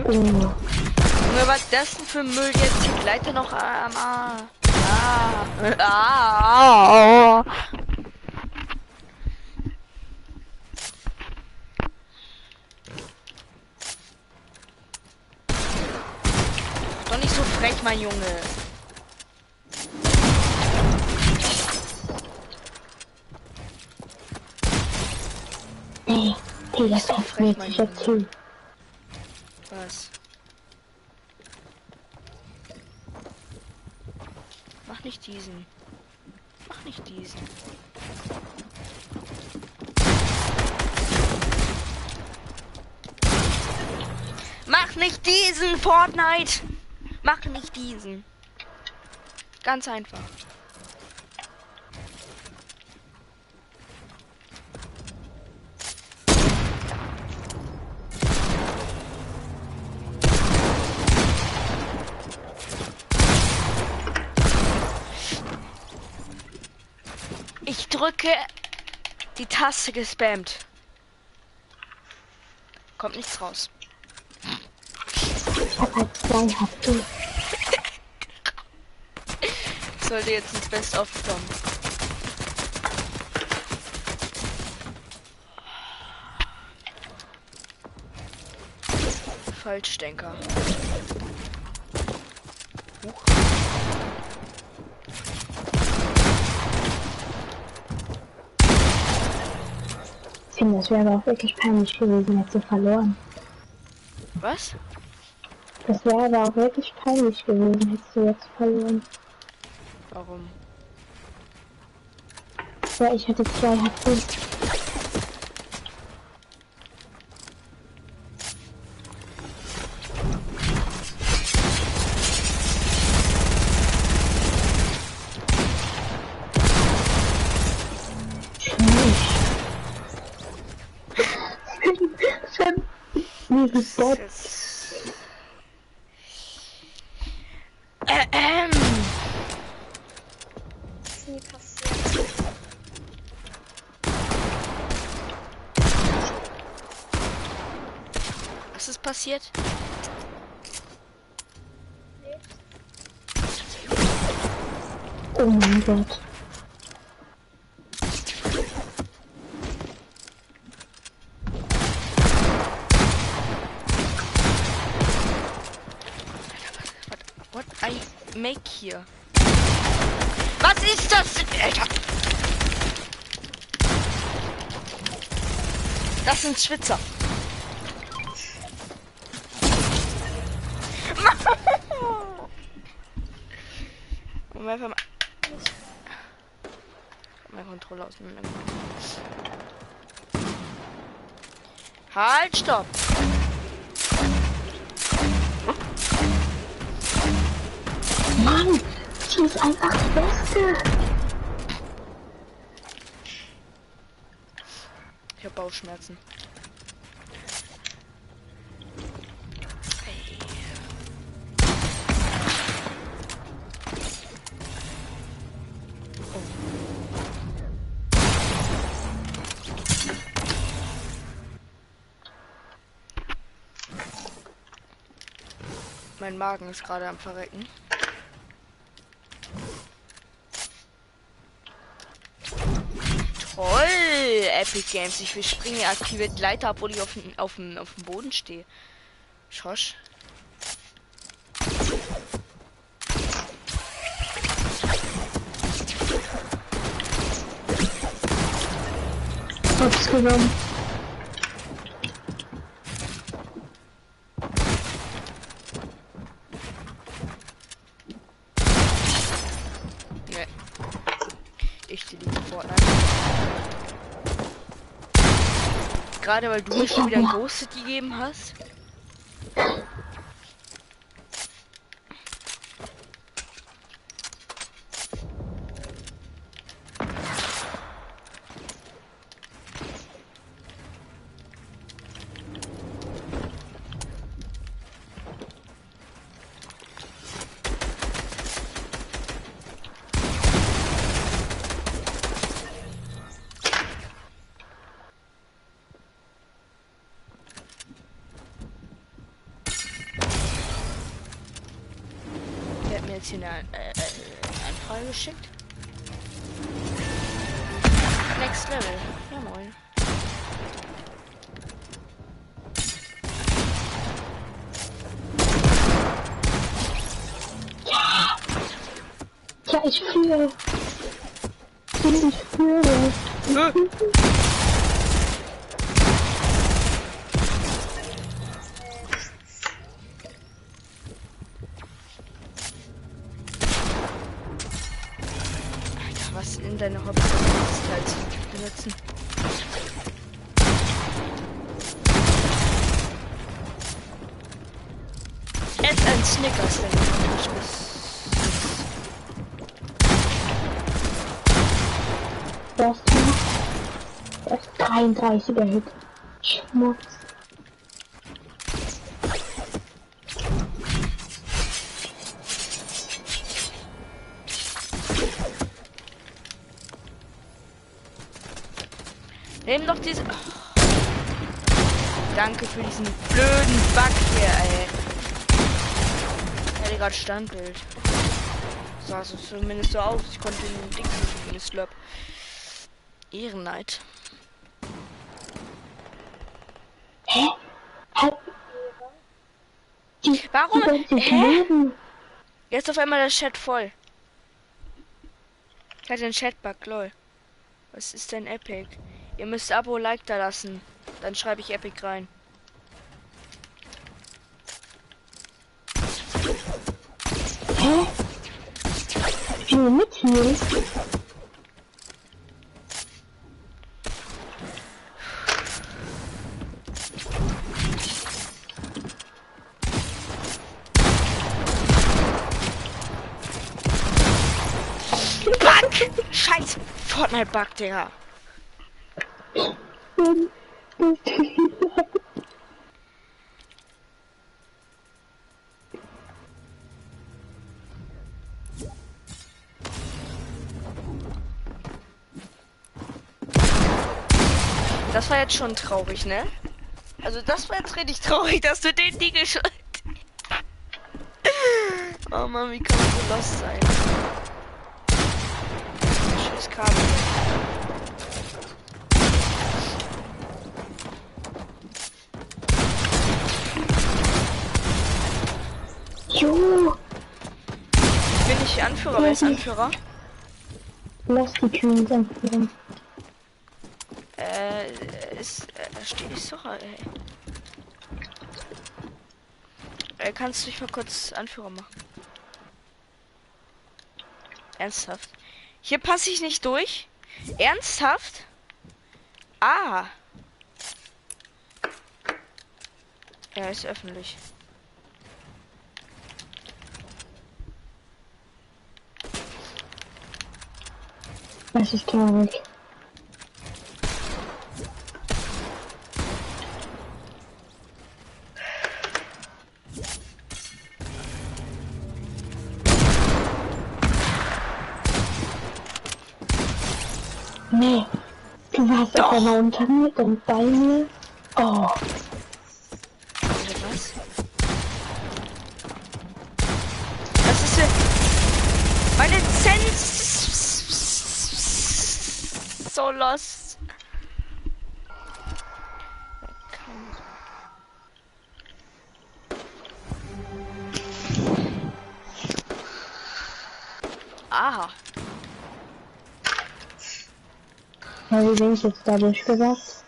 Oh. Junge, was ist das denn für Müll jetzt? Die Leiter noch am Doch nicht so frech, mein Junge. Nee, Digga, das wird sich erzählen. Was? Mach nicht diesen. Mach nicht diesen. Mach nicht diesen, Fortnite! Mach nicht diesen. Ganz einfach. Ich drücke die Taste gespammt. Kommt nichts raus. Ich hab halt 2 HP. Sollte jetzt ins Best-of kommen. Falschdenker. Huch. Ich finde, das wäre aber auch wirklich peinlich gewesen, hätte sie verloren. Was? Das wäre aber auch wirklich peinlich gewesen, hättest du jetzt verloren. Warum? Ja, ich hatte 2 HP. Dieses Bot. Ist nie passiert. Was ist passiert? Oh mein Gott. What I make hier? Was ist das? Alter. Das sind Schwitzer. Und einfach mal. Mein Controller auseinander. Halt, stopp! Mann, die ist einfach die Beste. Ich hab Bauchschmerzen. Mein Magen ist gerade am Verrecken. Toll, Epic Games. Ich will springen, aktiviert Leiter, obwohl ich auf dem Boden stehe. Schosch. Hab's genommen. Nee. Ich delete Fortnite. Gerade weil du mir schon wieder ein Ghosted gegeben hast. Jetzt hier eine Anfrage geschickt. Next Level. Ja moin. Ja, ich fühle. Ich fühle. Was in deine Hobbys halt benutzen. Ess ein Snickers, wenn du nicht bist. Das ist 33er Hit. Schmutz. Nimm doch diese. Oh. Danke für diesen blöden Bug hier, ey. Ich hatte gerade Standbild. Sah so zumindest so aus. Ich konnte den Ding nicht in den Slurp. Ehrenneid. Hä? Warum? Hä? Leben. Jetzt auf einmal der Chat voll. Ich hatte einen Chatbug, lol. Was ist denn Epic? Ihr müsst Abo, Like da lassen. Dann schreibe ich Epic rein. Hä? Ich will mit hier. Bug! Scheiß Fortnite-Bug, Digga. Das war jetzt schon traurig, ne? Also das war jetzt richtig traurig, dass du den Ding geschult. Oh Mann, wie kann man so lost sein? Scheiß Kabel. Jo. Bin ich Anführer? Wer ist Anführer? Lass die Kühen anführen. Da steht ich doch, ey. Kannst du dich mal kurz Anführer machen? Ernsthaft? Hier passe ich nicht durch? Ernsthaft? Ah. Er ist öffentlich. Das ist traurig. Nee, du warst auf einmal unter mir und bei mir. Oh. Was? Was ist denn? Meine Lizenz! So lost. Aha. Ja, wie bin ich jetzt dadurch gesagt?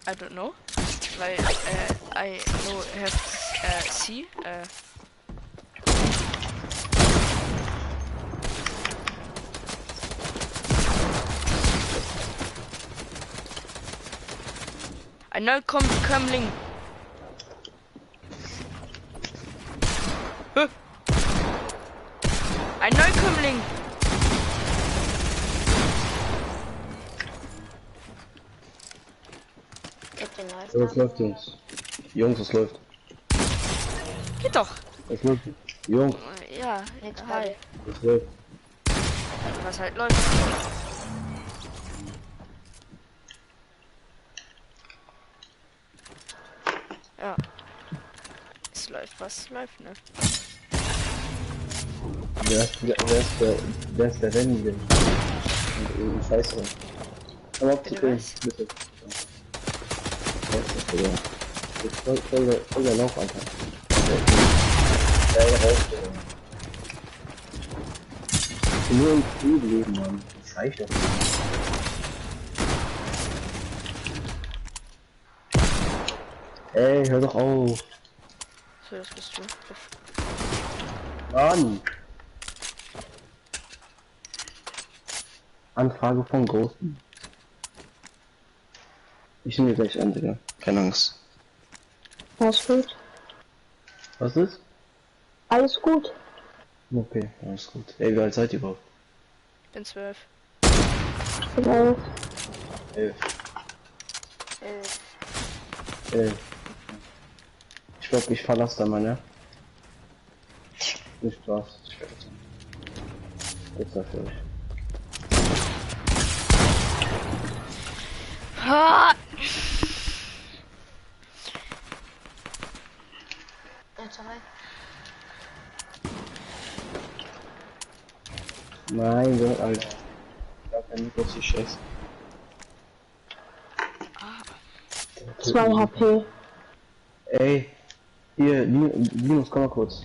I don't know. Weil, I know have, see, ein Neukömmling. Ein Neukömmling. Was läuft jetzt? Jungs, was läuft? Geht doch. Was läuft? Jungs, Ja, hi. was läuft? Was halt läuft. Ja. Es läuft, was läuft, ne? Wer ist der Rennen denn? Scheiße. Komm auf zu Bitte filmen, was? bitte. Voll der Lauf, Alter. Ja, raus, Digga. Ich bin nur im Spiel leben, Mann. Das reicht doch nicht. Ey, hör doch auf. So, das bist du. Mann! Anfrage von Ghosten. Ich nehme gleich an, Digga. Keine Angst. Alles gut? Was ist? Alles gut. Okay, alles gut. Ey, wie alt seid ihr überhaupt? Bin 12. Genau. 11. 11. Ich glaube, ich verlasse da mal, ne? Nicht Spaß. Ich verlasse. Jetzt dafür. Ha! Mein Gott, Alter. Gar kein Mikros, die Scheiße. 2 HP. Ey, hier, Linus, komm mal kurz.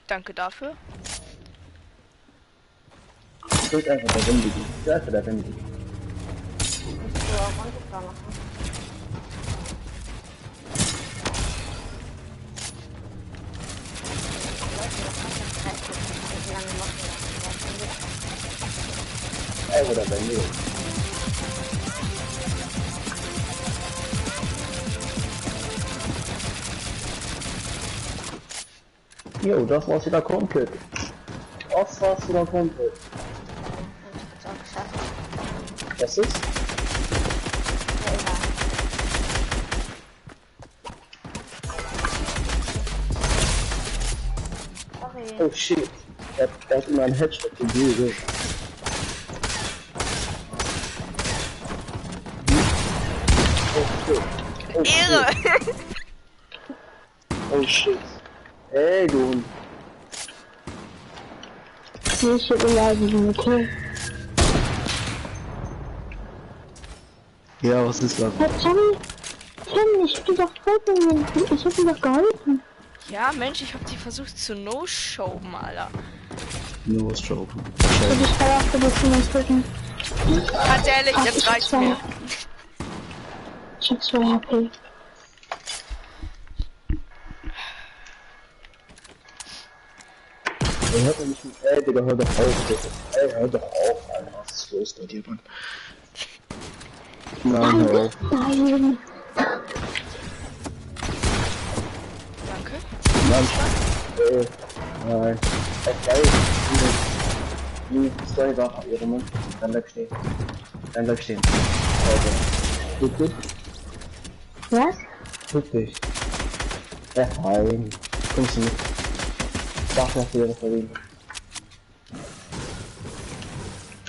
Danke dafür. Drück einfach der Wände. Drück einfach der Wände. Ey, oder bei mir. Jo, das war's wieder komplett. Das war's wieder komplett. Was ist? Oh shit. Er hat immer einen Headshot gegeben. Oh shit. Ehre! Oh shit. Ey, du Hund. Nicht so beleidigen, okay? Ja, was ist das? Hey, Tommy, ich hab dir doch vollkommen, ich hab dir doch geholfen. Ja, Mensch, ich hab die versucht zu no-showen, Alter. No stroke. Und ich kann auch für die Finger drücken. Ganz ehrlich, Ach, jetzt reicht's mir. Ich hab 2 HP. Hört man nicht mit, ey, Digga, hör doch auf, bitte. Ey, hör doch auf, Alter. Was ist los bei dir, Mann? Nein, hör auf. Nein. Danke. Nein. Nein. Auf gleich. Zwei Sachen, ihre Mund. Dann bleib stehen. Dann bleib stehen. Also. Tut dich. Was? Tut dich. Ja, nein. Kommst du nicht. Sag, dass du das verdient.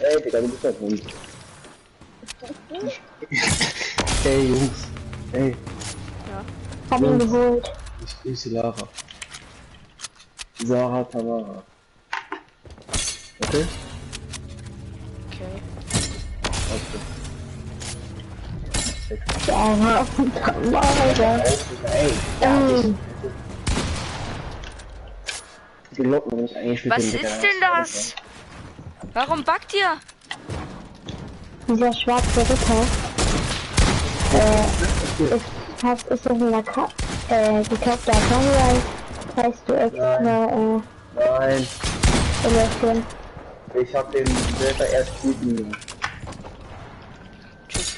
Ey, Digga, du bist doch Hund. Ey, Jungs. Ey. Ja. Hab ihn geholt. Ich grüße Lara. Sarah Tamara. Okay? Okay. Okay. Ja, Alter. Ey, die Glocken bin ich eigentlich Was ist denn das? Warum backt ihr? Dieser schwarze Ritter. Ist das in der gekaufte Account, heißt du extra, Nein, investieren? ich hab den selber erst guten.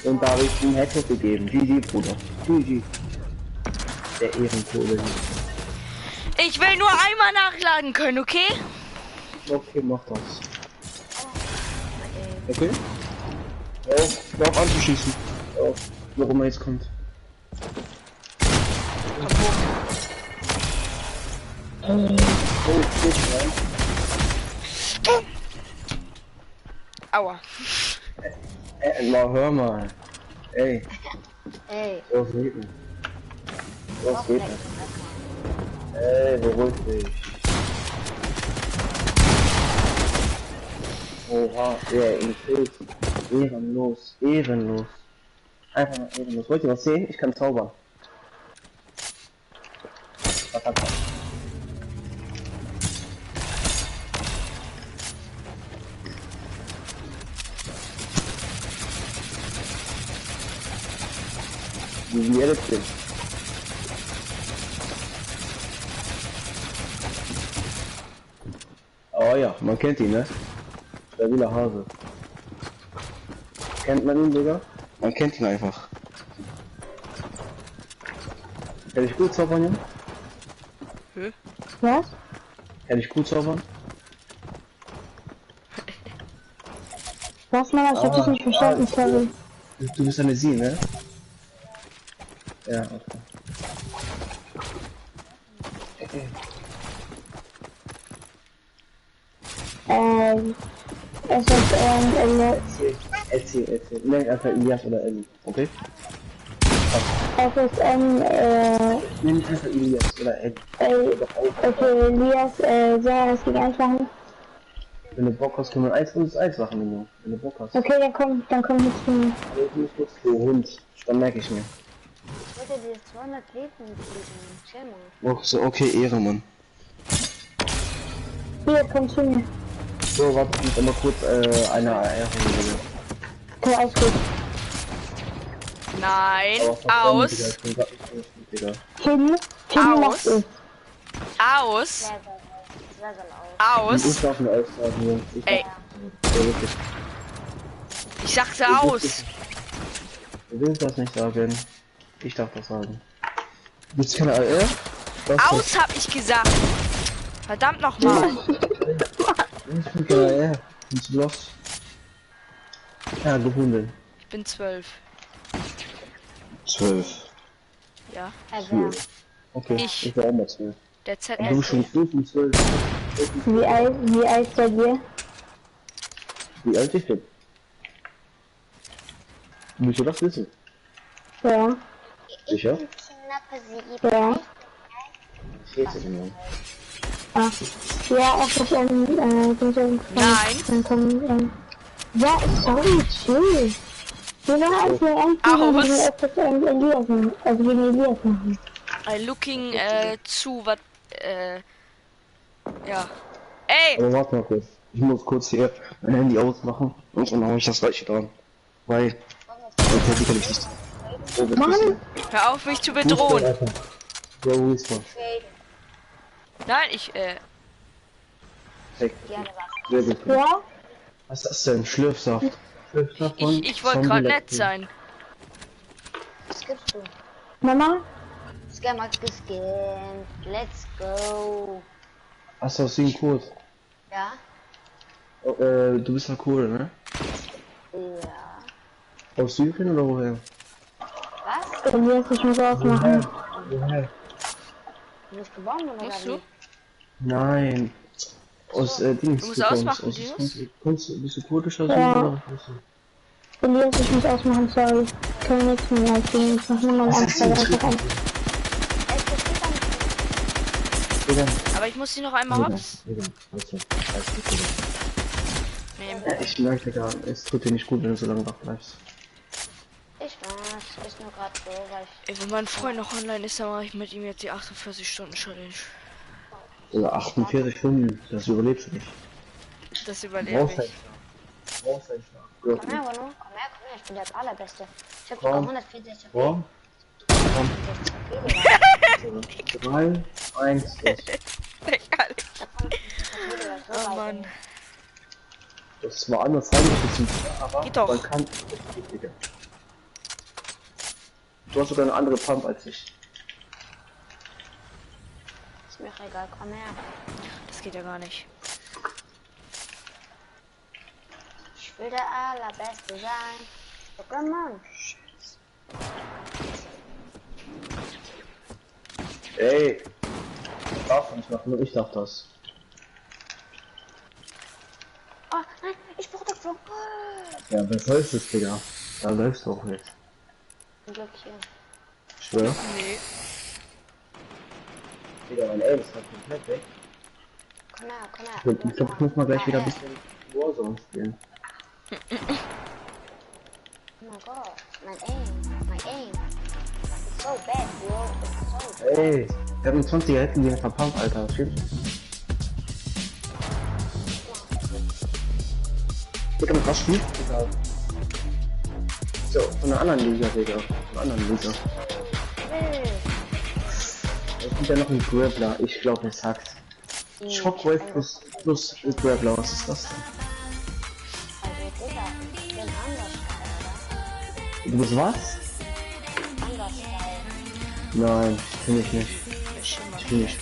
Und da habe ich ihm Headshot gegeben. GG, Bruder. GG. Der Ehrenkohle. Ich will nur einmal nachladen können, okay? Okay, mach das. Okay? Auf anzuschießen. Auf, warum er jetzt kommt. Oh, shit, man. Aua. Mal, hör mal. Ey, Ey, was geht denn? Was geht denn? Ey, beruhig dich. Oha, der ihn killt. Ehrenlos, ehrenlos. Einfach mal ehrenlos. Wollt ihr was sehen? Ich kann zaubern. Was hat er? Wie ehrlich bin. Oh ja, man kennt ihn, ne? Stabiler Hase. Kennt man ihn, Digga? Man kennt ihn einfach. Kann ich gut zaubern, Junge? Hä? Was? Kann ich gut zaubern? Was, Mann? Ich hab dich nicht verstanden, sorry. Du bist eine Sie, ne? Ja, okay. Es ist, Erzähl. Nenn einfach Elias oder Ellie, okay? es ist, Nenn einfach Elias oder Ellie. okay, Elias, soll er das gegen 1 machen? Wenn du Bock hast, können wir 1 vs 1 machen, Junge. Wenn du Bock hast. Okay, dann komm mit zu mir. Aber ich muss kurz für Hund. Dann merke ich mir. ich wollte dir 200 Leben geben. Chill mal. Oh, so, okay, Ehre, Mann. Hier, komm zu mir. So, warte, ich muss einmal kurz eine Ehrung. Okay, alles gut. Nein. Aus. Chili macht es. Aus. Sehr laut. Aus. Ich darf mir aussagen, Jungs. Ey. Ich sagte aus. Du willst das nicht sagen. Ich darf das sagen. Gibt's keine AR? Aus hab ich gesagt. Verdammt nochmal. Ich bin keine AR. Bist du los? Ja, gefunden. Ich bin 12. 12. Ja. Also, Okay, Ich. ich war auch mal 12. Der Z. Du schon 12. Wie alt seid ihr? Wie alt ich bin? Willst du das wissen? Ja. Sicher? Ja. 14 Jahre. Ah. Ja, auch das, Nein. dann kommen, ja, sorry, chill. Wir waren als wir Aus. öfters Elias machen, also gegen Elias machen. Looking zu, was Ja. Ey! Aber warte mal kurz. Ich muss kurz hier mein Handy ausmachen und dann mache ich das gleiche dran. Weil, sonst hätte ich ja nicht. Oh, was ist Mann! Hör auf, mich zu denn? bedrohen. Ja, wo ist man? Faden. Nein, Check. Ja, der war. Sehr gut. Ja? Was ist das denn? Schlürfsaft. Schlürfsaft von ich wollte Zombie gerade nett Letzten. sein. Was gibst du? Mama? Scammer gescannt. Let's go. Hast du aus dem Code? Ja? Oh, du bist ja cool, ne? Ja. Aus Syrien oder woher? Was? Elias, ich muss ausmachen. Woher? Du bist geboren oder Musst wie? du? Nein. Aus Dings. Du musst du kommst. ausmachen, Aus, Linus. bist du kurdischer Ja. Syrer oder was bist du? Elias, ich muss ausmachen, sorry. Ich kann nichts mehr leisten. Ich mach nur mal Was ein, hast zwei, du drei, denn? drei. Es besteht dann. Digga. Aber ich muss sie noch einmal hops. Digga. Alles gut, Digga. Nehmen. Ja, ich merke gerade, es tut dir nicht gut, wenn du so lange wach bleibst. Ich weiß, ist nur gerade so, weil ich. Ey, wenn mein Freund noch online ist, dann mache ich mit ihm jetzt die 48-Stunden-Challenge. Digga, 48 Stunden, das überlebst du nicht. Das Du überlebe brauchst ich. Du brauchst einen Schlaf. Komm her, Bruno. Komm her, ich bin der Allerbeste. Ich hab Komm. sogar 164 Komm. 3, 1, los. Oh Mann. Das war anders sein, ein bisschen, aber Geht doch. man kann. Digga. Du hast sogar eine andere Pump als ich. Ist mir egal, komm her. Das geht ja gar nicht. Ich will der Allerbeste sein. Pokémon. Ey! Das darfst du nicht machen, nur ich darf das. Oh, nein, ich brauche das so. Ja, was soll das, Digga? Da läufst du auch nicht. Ein Glück hier. Ich schwör. Nee. Digga, mein Aim ist halt komplett weg. Komm her, komm her. Ich glaub, ich muss mal gleich wieder ein bisschen Warzone spielen. Oh mein Gott, mein Aim. It's so bad, bro. It's so bad. Ey! Wir haben 20er hätten die verpumpt, Alter. Stimmt. Digga, mit was spielst du da? So, von einer anderen Liga, Digga. Von einer anderen Liga. Es gibt ja noch einen Grappler. Ich glaube, es hackt. Shockwave plus Grappler. Was ist das denn? Also, Digga, ich bin anders, Alter. Du bist was? Anders, Alter. Nein, finde ich nicht. Ich will nicht.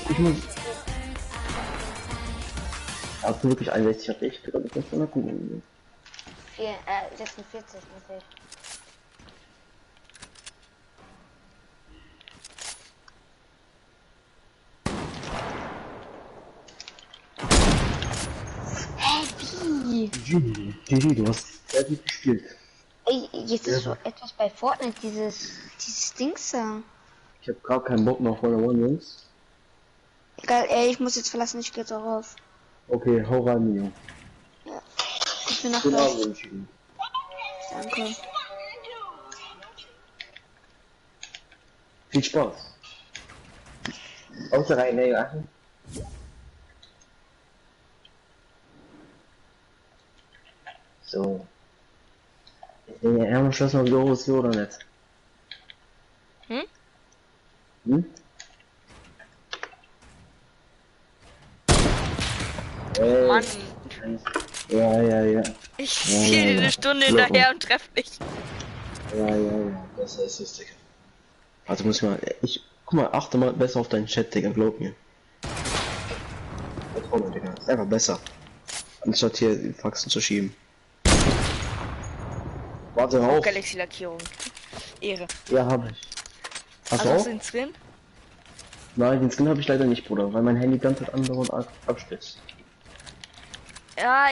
Ich muss. Hast du wirklich 61 hab ich? Oder 500 Minuten? 46 natürlich. GG, du hast sehr gut gespielt. Ey, jetzt ist so etwas bei Fortnite, dieses Dings da. Ich hab gar keinen Bock mehr auf One-on-One, Jungs. Egal, ey, ich muss jetzt verlassen, ich geh jetzt auch rauf. Okay, hau rein, Junge. Ich bin nach Guten gleich. Abend, wünsche ich Ihnen. Danke. Viel Spaß. Außer rein, ey, ja. So. Wir haben schon mal wieder hohes oder nicht? Hm? Hm? Ey. Mann. Ja. Ich Ja, ziele ja. eine Stunde Locker. hinterher und treff dich. Ja. Das ist es, Digga. Also muss ich mal. Guck mal, achte mal besser auf deinen Chat, Digga, glaub mir. Vertrau mir, Digga. Ist einfach besser. Anstatt hier die Faxen zu schieben. Warte auf. Galaxy-Lackierung. Ehre. Ja, hab ich. Hast Also du hast auch? du den Skin? Nein, den Skin habe ich leider nicht, Bruder, weil mein Handy die ganze Zeit andauernd abstürzt. Ja,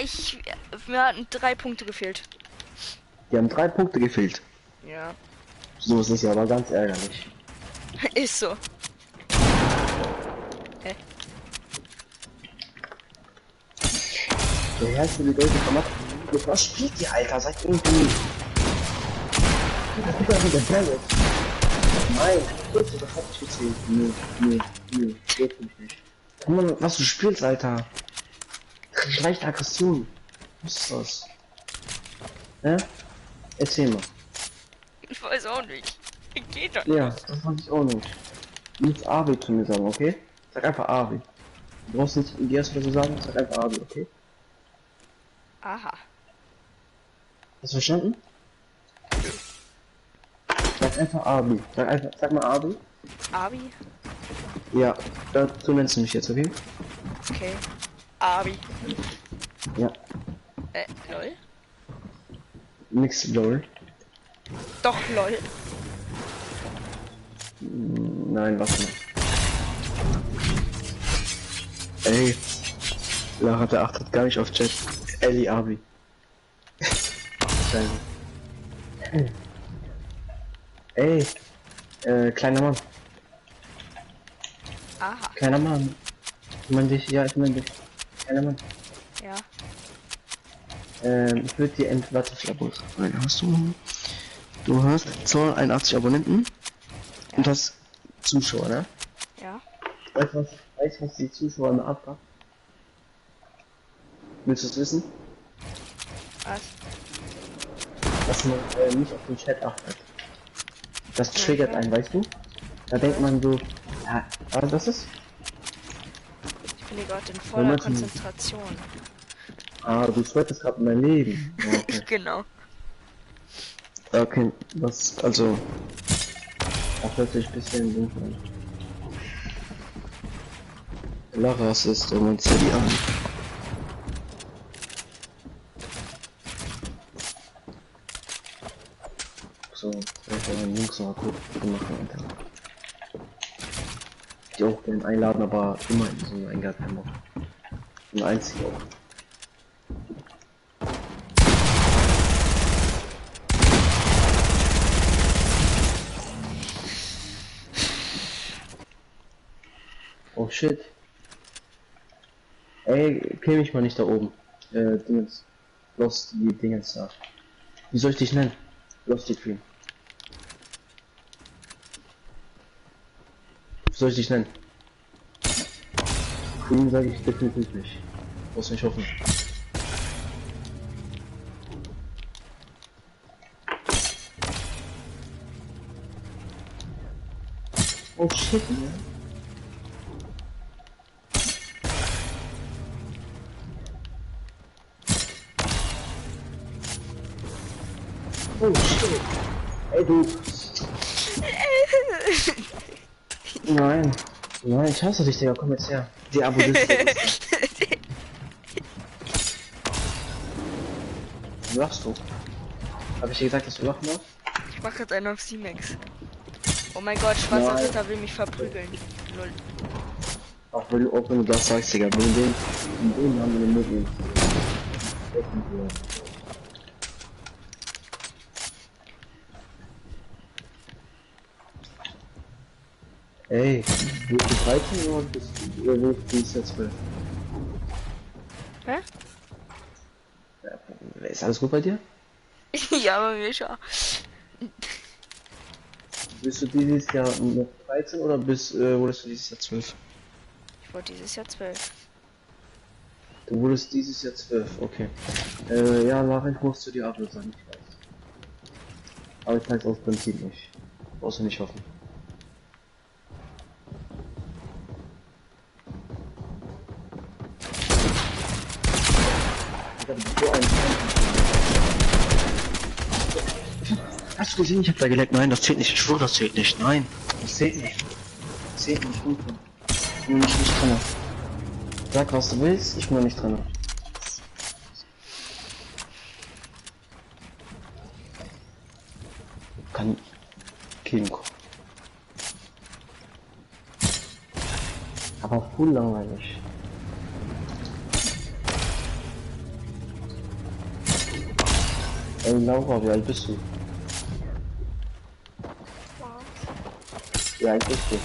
mir hatten 3 Punkte gefehlt. Die haben 3 Punkte gefehlt. Ja. So ist es ja, aber ganz ärgerlich. Ist so. Der Herr die Leute vermacht. Was spielt ihr, Alter? Seid irgendwie. Das ist der Barrett. Nein, du hast überhaupt nicht gezählt. Nee, wirklich nicht. Guck mal, was du spielst, Alter. Leichte Aggression. Was ist das? Hä? Erzähl mal. Ich weiß auch nicht. Geht doch Ja, nicht. das weiß ich auch nicht. Du musst Abi zu mir sagen, okay? Sag einfach Abi. Du brauchst nicht Gears oder so sagen, sag einfach Abi, okay? Aha. Hast du verstanden? Sag einfach Abi. Sag mal Abi. Abi? Ja, dazu nennst du mich jetzt, okay? Okay. Abi. Ja, Lol. nix lol. Doch, lol. Nein, warte mal. Ey, Lara, der achtet gar nicht auf Chat. Ellie Abi. Scheiße. Ey, kleiner Mann. Aha. Kleiner Mann. Ich meine dich, ja, ich meine dich. Kleiner Mann. Ja. Ich würde dir warte, wie viele Abos? Nein, hast du? Du hast 281 Abonnenten Ja. und hast Zuschauer, ne? Ja. Weißt du, was die Zuschauer immer abmachen? Willst du es wissen? Was? Dass man nicht auf den Chat achtet. Das triggert einen, weißt du? Da denkt man so, ja, aber das ist. Ich bin hier gerade in Wenn voller man- Konzentration. Du sweatest gerade mein Leben. Ja, okay. Genau. Okay, das, also. Das hört sich ein bisschen dunkel an. Laras ist mein CD an. So, ich habe meinen Jungs noch mal kurz gemacht, Alter. Die auch gerne einladen, aber immer in so einem Eingangshammer. Und einzig auch. Oh shit. Ey, kill mich mal nicht da oben. Dingens. Los, die Dingens da. Wie soll ich dich nennen? Los, die Queen. Wie soll ich dich nennen? Queen sage ich definitiv nicht. Muss nicht hoffen. Oh shit, ne? Oh shit. Ey du. Nein. Nein, ich hasse dich, Digga. Komm jetzt her. Die Abo-Liste. Lachst du? Hab ich dir gesagt, dass du lachen darfst? Ich mache jetzt einen auf C-Max. Oh mein Gott, schwarzer Nein. Ritter will mich verprügeln. Lol. Auch wenn du das sagst, Digga. Wenn den haben wir den Mittel. Ey, bist du 13 oder bist du jetzt 12? Hä? Ja, ist alles gut bei dir? Ja, bei mir schon. Bist du dieses Jahr noch 13 oder wurdest du dieses Jahr 12? Ich wurde dieses Jahr 12. Du wurdest dieses Jahr 12, okay. Ja, Lara, ich muss zu dir Abo sagen, ich weiß. Aber ich weiß aus Prinzip nicht. Brauchst du nicht hoffen. Hast du gesehen, ich hab da geleckt? Nein, das zählt nicht. Ich schwöre, das zählt nicht. Nein, das zählt nicht. Das zählt nicht. Ich bin nicht drin. Sag, was du willst, ich bin noch nicht drin. Kann King. Aber voll langweilig. Ey Laura, wie alt bist du? Wie alt bist du?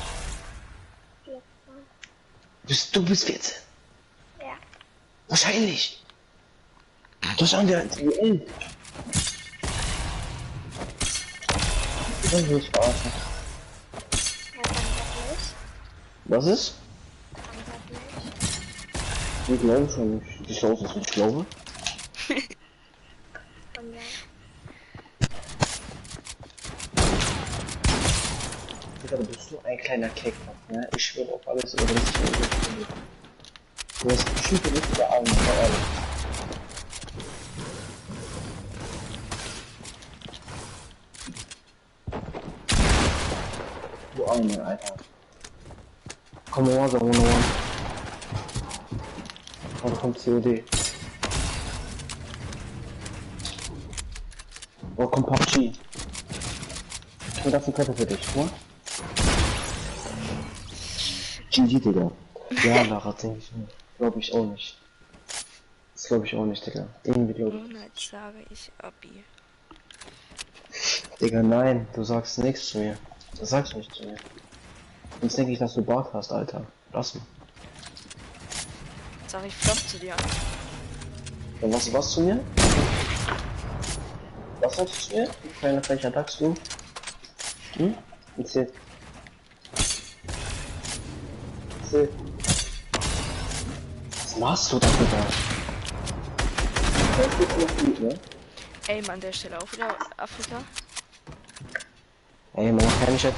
Du bist 14? Ja. Wahrscheinlich. Das haben wir als wie alt. Ich will dich verarschen. Ja, kann das nicht. Was ist? Kann das nicht. Ich glaube schon nicht. Die Chance ist, ich glaube. Und ja. Digga, du bist so ein kleiner Keckkopf, ne? Ich schwöre auf alles, aber das ist nicht. Du hast bestimmt den richtigen Arm, aber ehrlich. Du Arme, Alter. Komm mal, so, 101. Und kommt COD. Oh, kommt PUBG. Ich bin das ein Treffer für dich, guck mal. GG, Digga. Ja, Lara, denke ich nicht. Glaube ich auch nicht. Das glaube ich auch nicht, Digga. Irgendwie glaube ich. Monat sage ich Abi. Digga, nein, du sagst nichts zu mir. Das sagst du nicht zu mir. Sonst denke ich, dass du Bart hast, Alter. Lass mal. Sag ich flop zu dir. Dann was zu mir? Was sagst du zu mir? Du kleiner frecher Dachs, du? Hm? Erzähl. Erzähl. Was machst du da, Digga? Das ist nicht gut, ne? Aim an der Stelle auch wieder Afrika. Ey, man macht keine Chat.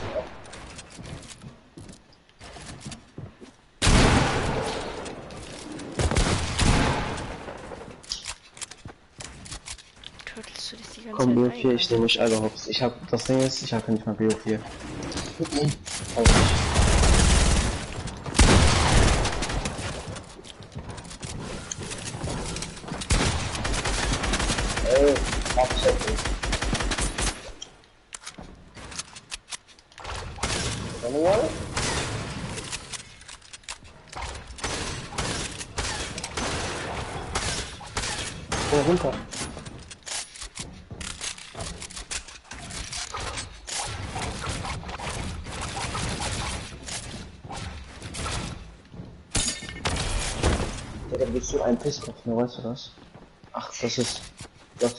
Turtelst du dich die ganze Komm, Zeit BO4, ein, ich nehme mich alle hops. Ich hab, das Ding ist, ich habe nicht mal BO4. Auch nicht. Ey, abschätzen. Manual? Oh, runter. Digga, bist du ein Pisskopf, ne, weißt du das? Ach, das ist... Das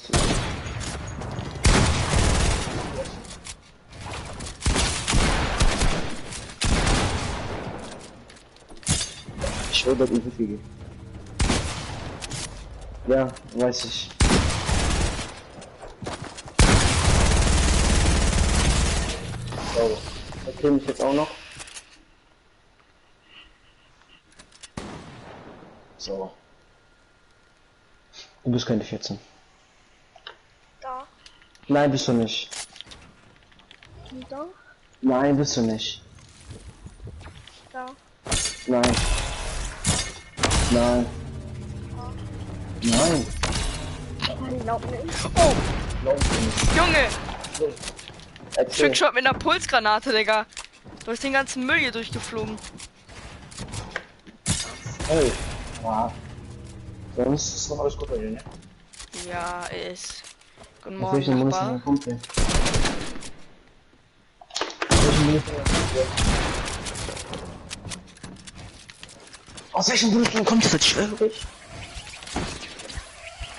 ich würde ihm Hilfe geben. Ja, weiß ich. So, okay, mich jetzt auch noch. So. Du bist keine 14. Doch. Nein, bist du nicht. Doch. Nein, bist du nicht. Doch. Nein. Nein. Nein. Ich glaub nicht. Oh, Glaub ich nicht. Junge! Erzähl. Trickshot mit einer Pulsgranate, Digga. Du hast den ganzen Müll hier durchgeflogen. Hey. Ja. Sonst ist noch alles gut bei dir, ne? Ja, ist. Guten Auf welchen Morgen, Bundesländer Nachbar. kommt der? Aus welchem Bundesland kommt der? Aus welchem Bundesland kommt das? Schwöre ich?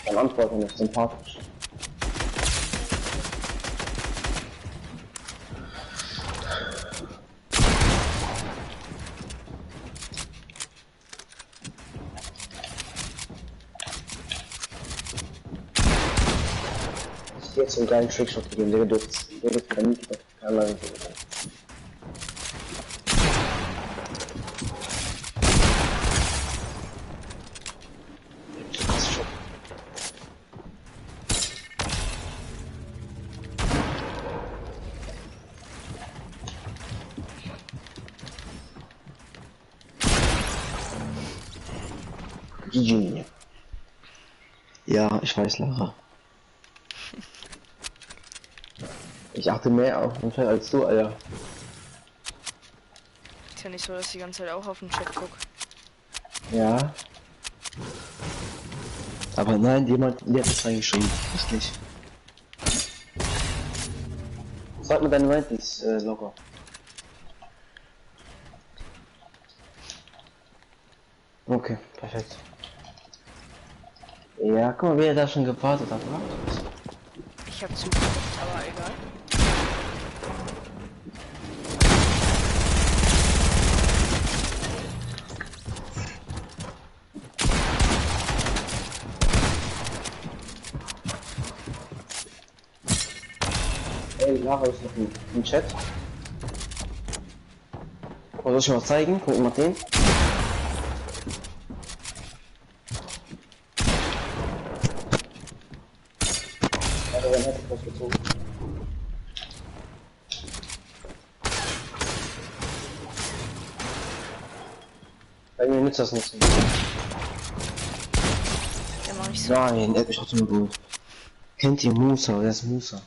Dann antworte nicht, sympathisch. Ich geh jetzt so einen geilen Trickshot gegeben, der dürft kein Mikro, kein Leid. Krass Shot. GG. Ja, ich weiß, Lara. Ich achte mehr auf den Chat als du, Alter. Ist ja nicht so, dass ich die ganze Zeit auch auf den Chat guck. Ja. Aber nein, jemand hat es reingeschrieben. Richtig. Sag mir deine 90s locker. Okay, perfekt. Ja, guck mal, wie er da schon gewartet hat. Ich hab zugeguckt, aber egal. Lara ist noch im Chat. Oh, soll ich mal zeigen? Guck mal den. Warte, dann hätte ich was gezogen. Bei mir nützt das nicht so. Der macht nicht so. Nein, er hat mich trotzdem geholt. Kennt ihr Musa? Wer ist Musa?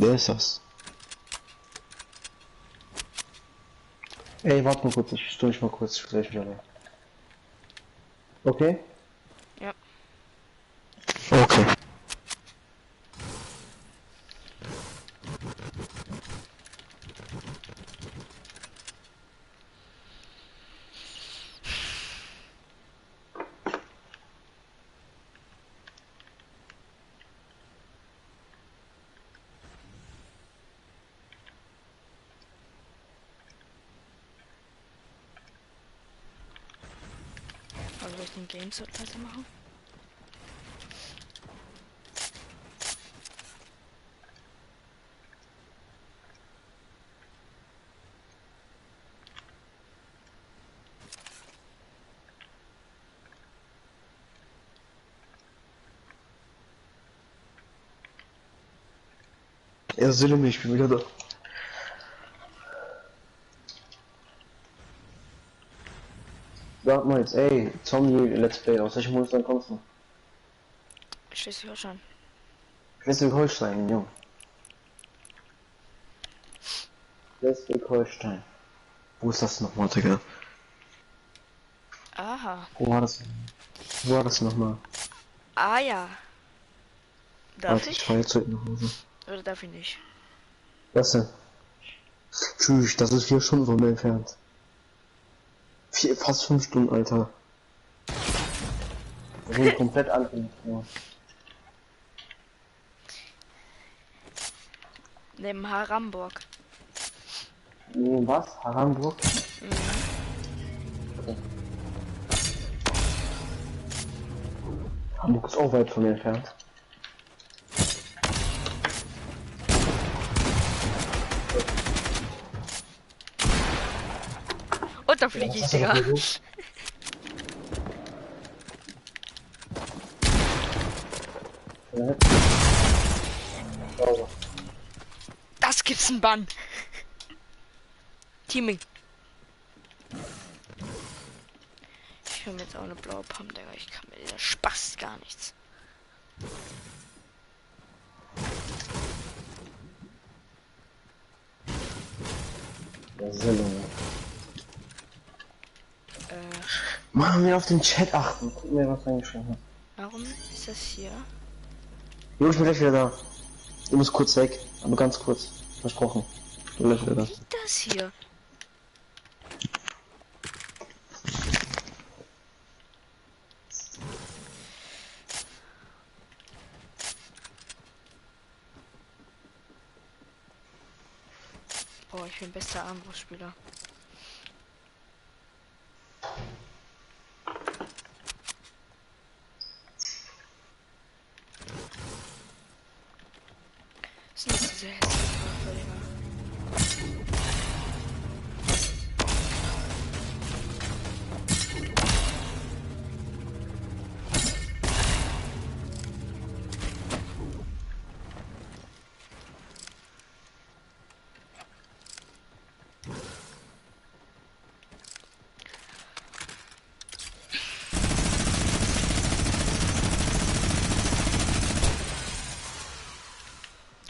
Wer ist das? Ey, warte mal kurz, ich stelle mich mal kurz, ich stelle mich wieder weg. Okay? Ja. Okay. Also soll ich den Games weiter machen? Ja, Silmi, ich bin wieder da. Sag mal jetzt, ey, Zombie Let's Play, aus welchem Bundesland kommst du? Schleswig-Holstein. Schleswig-Holstein, Junge. Schleswig-Holstein. Wo ist das nochmal, Digga? Aha. Wo war das? Wo war das nochmal? Ah ja. Darf Warte, ich ich? fahr jetzt zurück nach Hause. Oder darf ich nicht? Was denn? Tschüss, das ist 4 Stunden von mir entfernt. Fast 5 Stunden, Alter. Wir sind komplett andere. Ja. Neben Haramburg. Was? Haramburg? Hamburg ist auch weit von mir entfernt. Und da fliege ich, Digga. Ja. Sauber. Das gibt's einen Bann. Teaming. Ich höre mir jetzt auch eine blaue Pump, Digga. Ich kann mir der Spaß gar nichts. Ja, sehr lange. Machen wir auf den Chat achten. Gucken wir, was reingeschrieben hat. Warum ist das hier? Jo, ich bin gleich wieder da. Du musst kurz weg, aber ganz kurz. Versprochen. Ich bin gleich wieder da. Wie das hier? Boah, ich bin bester Armbrustspieler. Das sind diese hässlichen Würfel, Digga.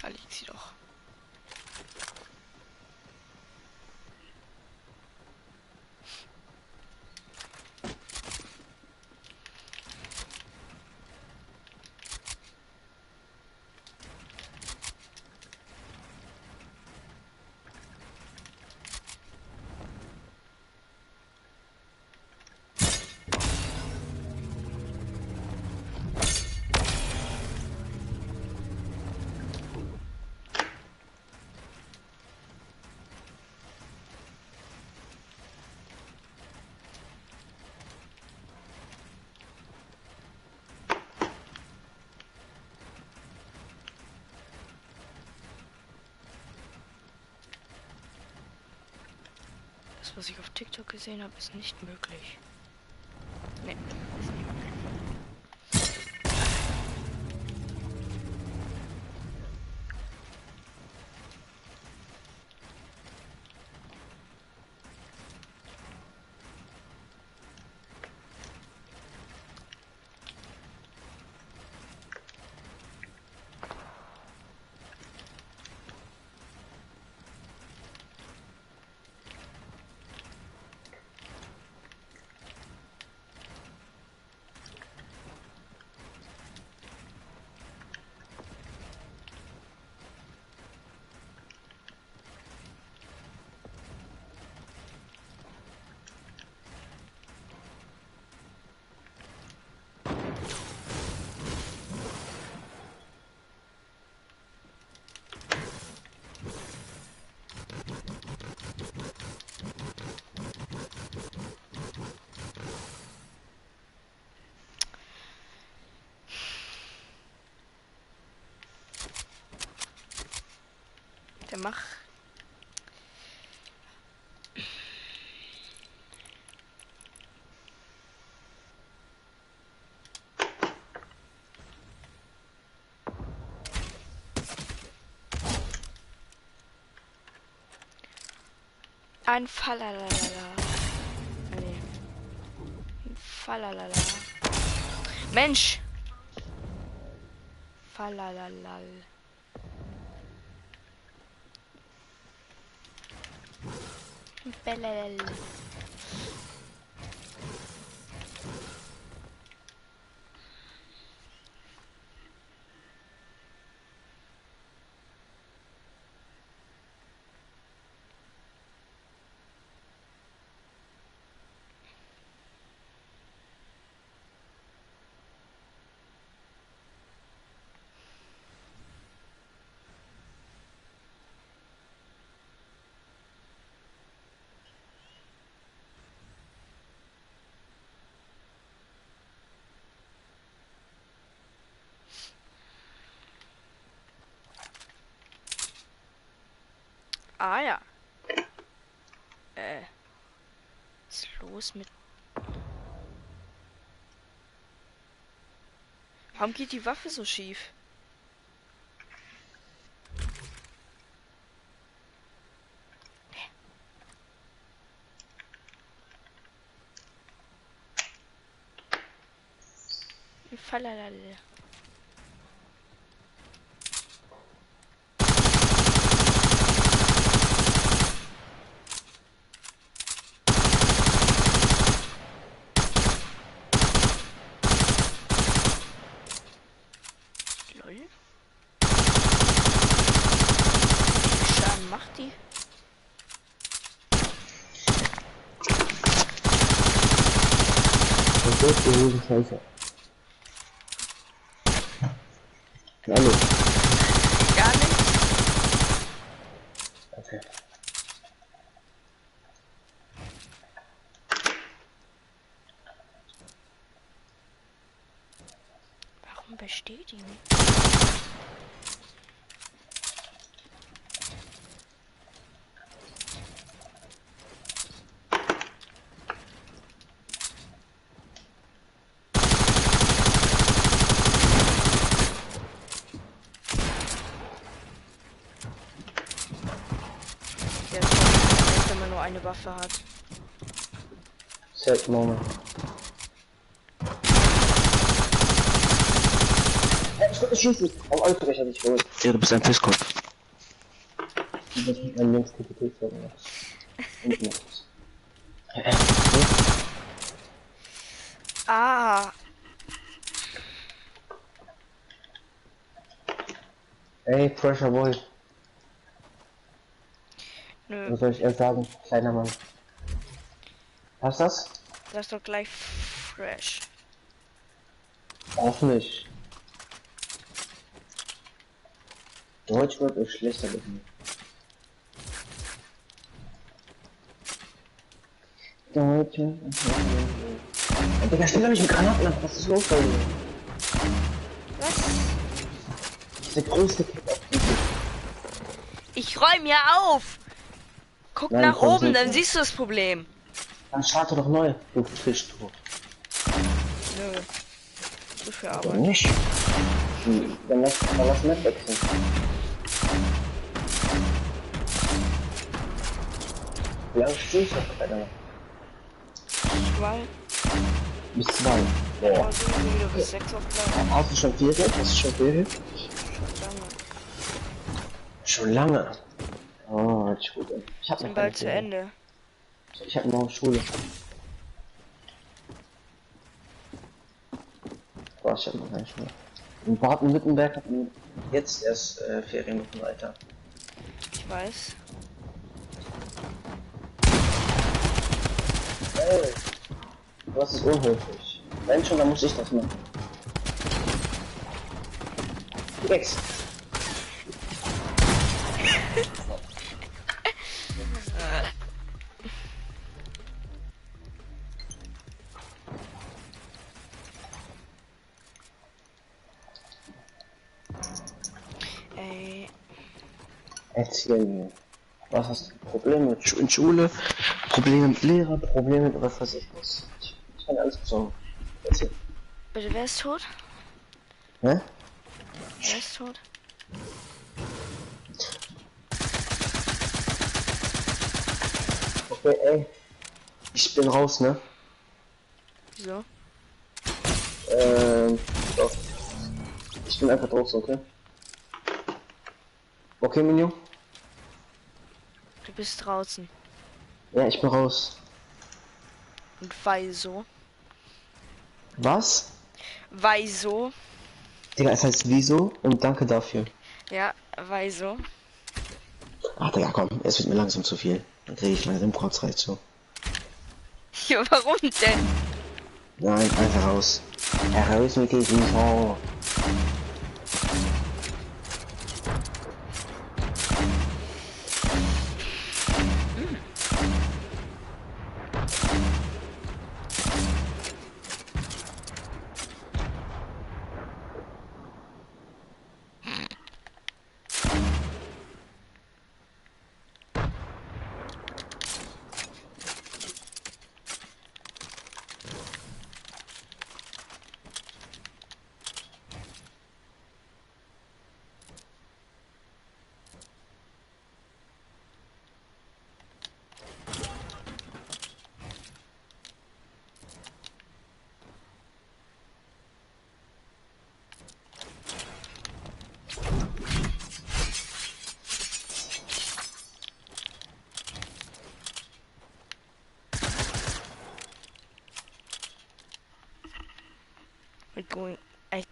Da liegt sie doch. Das, was ich auf TikTok gesehen habe, ist nicht möglich. Nee, ist nicht möglich. Der macht. Ein Fallalala. Nee. Ein Fallalala. Mensch! Fallalalal. Bellel. Ah ja. Was ist los mit... Warum geht die Waffe so schief? Fallalala. Lol. Schaden macht die. Das ist die Hose scheiße. Hallo. Gar nicht. Okay. Warum besteht die nicht? Der ist schon, wenn man nur eine Waffe hat. Set Moment. Ich schieße. Am Alter, ich hab dich geholt. Ja, du bist ein Fisskopf. Du bist mit meinem Jungs TPT sagen. Und nichts. Ah, Ey, Pressure Boy. nö. Was soll ich erst sagen? Kleiner Mann. Hast das? Das ist doch gleich fresh. Auch nicht. Deutsch wird ist schlechter mit mir. Deutsch wird ist schlechter. Digga, stell mich mit Granaten ab. Was ist los bei dir? Was? Das ist der größte Kick auf YouTube. Ich räume ja auf! Guck Nein, nach komm, oben, nicht dann mehr. siehst du das Problem. Dann starte doch neu, du Fisch, du. Nö. So viel Warum Arbeit. nicht? Dann lass Map wechseln. Wie lange spielst du das Alter? 2. Bis 2. Aber Boah. so wieder bis 6 aufbleiben. Hast du schon Ferien? Hast du schon Ferien? Lange. Schon lange. Oh, hört sich gut an. Ich hab noch Sind keine bald zu Ferien. Ende. Ich hab morgen Schule. Boah, ich hab noch keine Schule. In Baden-Württemberg hatten jetzt erst Ferien und so weiter. Ich weiß. Ey, das ist unhöflich. Wenn schon, dann muss ich das machen. X. Ey. Erzähl mir. Was hast du? Probleme mit in Schule? Probleme mit Lehrer? Probleme mit was weiß ich was? Ich kann alles besorgen. Erzähl. Bitte, wer ist tot? Hä? Wer ist tot? Okay, ey. Ich bin raus, ne? Wieso? So. Ich bin einfach draußen, okay? Okay, Minio? Du bist draußen. Ja, ich bin raus. Und wieso? Was? Wieso? Digga, es heißt wieso und danke dafür. Ja, wieso? Ach, Digga, komm, es wird mir langsam zu viel. Dann kriege ich langsam Kotzreiz zu. Ja, warum denn? Nein, einfach raus. Raus mit diesem Tor.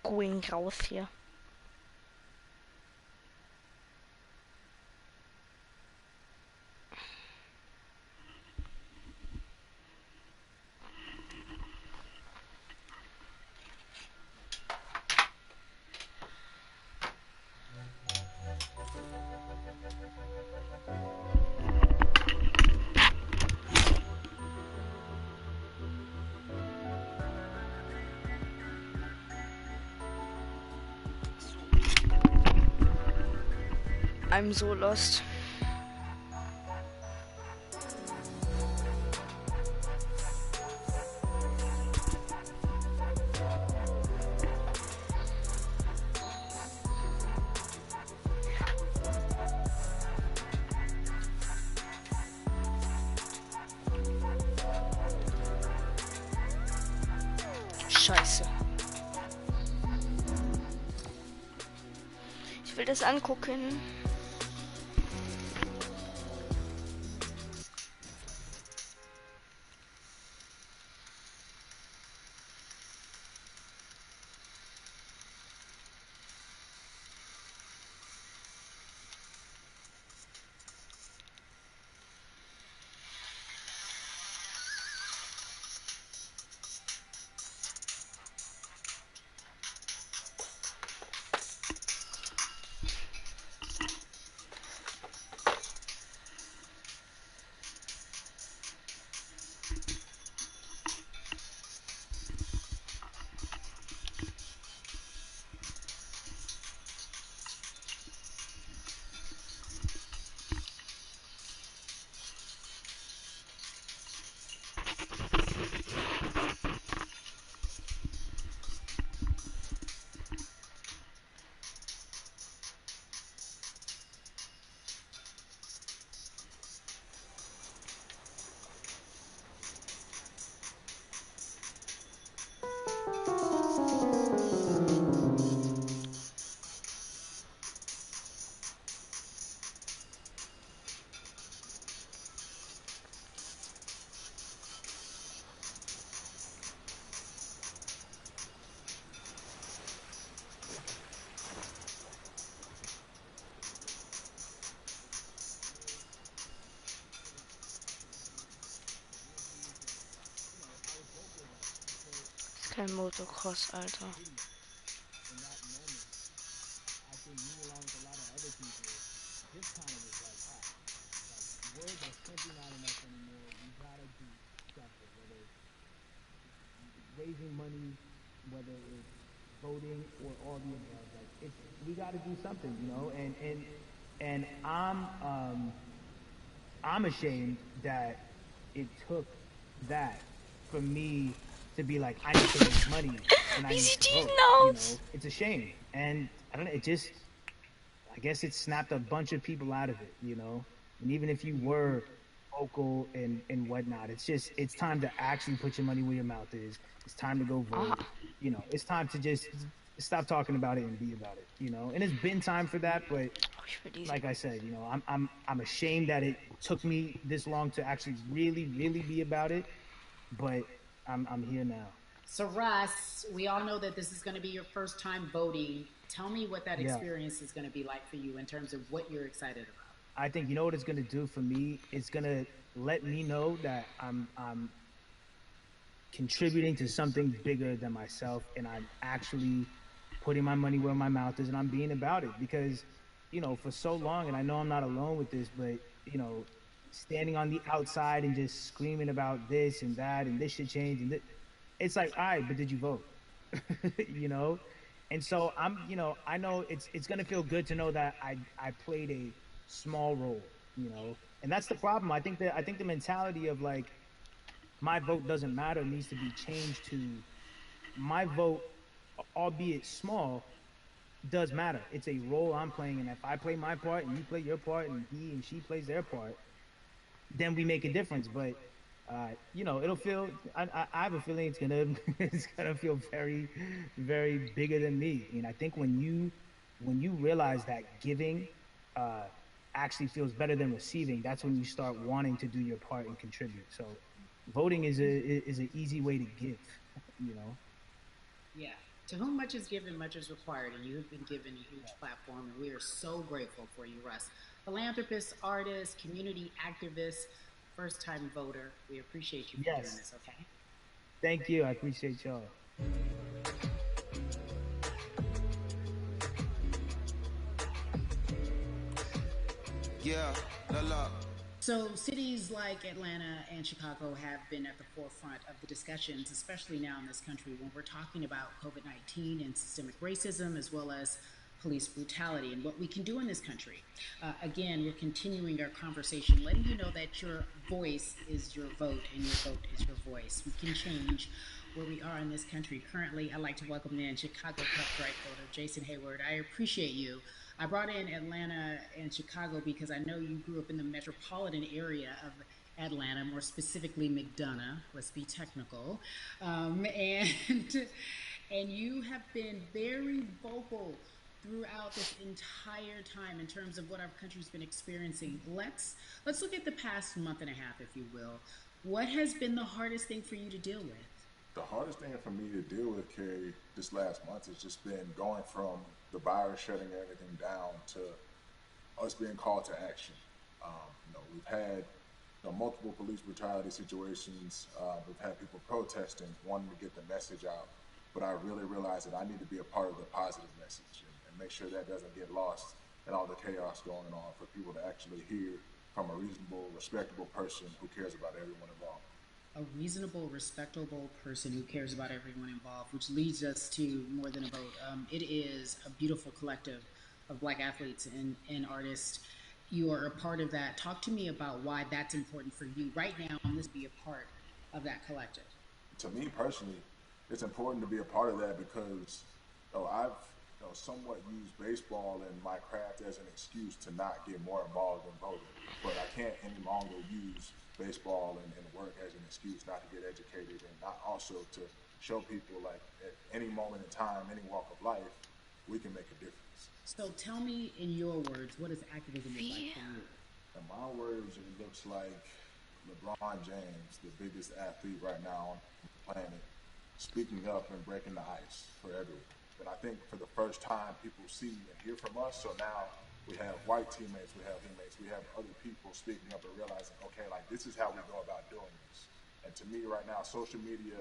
Going raus hier. I'm so lost. Scheiße. Ich will das angucken. Kein Motocross, Alter. In that moment, I think me along with a lot of other people just kind of was like, all right, like word that's simply not enough anymore. We gotta do something, whether it's raising money, whether it's voting or all the above. Like it's we gotta do something, you know. And I'm ashamed that it took that for me to be like, I need to raise money and I Wie need sieht to die vote. denn You aus? know, it's a shame. And I don't know, I guess it snapped a bunch of people out of it, you know? And even if you were vocal and whatnot, it's time to actually put your money where your mouth is. It's time to go vote. You know, it's time to just stop talking about it and be about it, you know? And it's been time for that, but Oh, ich will diese. like I said, you know, I'm ashamed that it took me this long to actually really be about it, but I'm here now. So, Russ, we all know that this is going to be your first time voting. Tell me what that Yeah. experience is going to be like for you in terms of what you're excited about. I think you know what it's gonna do for me. It's gonna let me know that I'm contributing to something bigger than myself, and I'm actually putting my money where my mouth is, and I'm being about it. Because you know, for so long, and I know I'm not alone with this, but you know, standing on the outside and just screaming about this and that, and this should change, and it's like, all right, but did you vote? You know, and so you know, I know it's gonna feel good to know that I played a small role, you know, and that's the problem. I think the mentality of like my vote doesn't matter needs to be changed to my vote, albeit small, does matter. It's a role I'm playing, and if I play my part and you play your part, and he and she plays their part, then we make a difference. But you know, it'll feel. I have a feeling it's gonna it's gonna feel very bigger than me. And I think when you realize that giving uh, actually feels better than receiving, that's when you start wanting to do your part and contribute. So, voting is an easy way to give. You know. Yeah. To whom much is given, much is required, and you have been given a huge platform, and we are so grateful for you, Russ. Philanthropist, artist, community activist, first time voter. We appreciate you for doing Yes. this, okay? Thank you. I appreciate y'all. Yeah, la la. So, cities like Atlanta and Chicago have been at the forefront of the discussions, especially now in this country when we're talking about COVID 19 and systemic racism, as well as police brutality and what we can do in this country. Again, we're continuing our conversation, letting you know that your voice is your vote and your vote is your voice. We can change where we are in this country. Currently, I'd like to welcome in Chicago Cup Right voter Jason Hayward. I appreciate you. I brought in Atlanta and Chicago because I know you grew up in the metropolitan area of Atlanta, more specifically McDonough. Let's be technical, and and you have been very vocal throughout this entire time in terms of what our country's been experiencing. Let's look at the past month and a half, if you will. What has been the hardest thing for you to deal with? The hardest thing for me to deal with, Carrie, this last month has just been going from the virus shutting everything down to us being called to action. We've had multiple police brutality situations. We've had people protesting, wanting to get the message out. But I really realized that I need to be a part of the positive message and make sure that doesn't get lost in all the chaos going on for people to actually hear from a reasonable, respectable person who cares about everyone involved. A reasonable, respectable person who cares about everyone involved, which leads us to More Than a Vote. It is a beautiful collective of Black athletes and artists. You are a part of that. Talk to me about why that's important for you right now and this be a part of that collective. To me personally, it's important to be a part of that because I've somewhat used baseball and my craft as an excuse to not get more involved in voting. But I can't any longer use baseball and work as an excuse not to get educated and not also to show people like at any moment in time, any walk of life, we can make a difference. So tell me in your words, what does activism look like for you? In my words, it looks like LeBron James, the biggest athlete right now on the planet, speaking up and breaking the ice for everyone. And I think for the first time, people see and hear from us. So now we have white teammates, we have teammates, we have other people speaking up and realizing, okay, like this is how we go about doing this. And to me right now, social media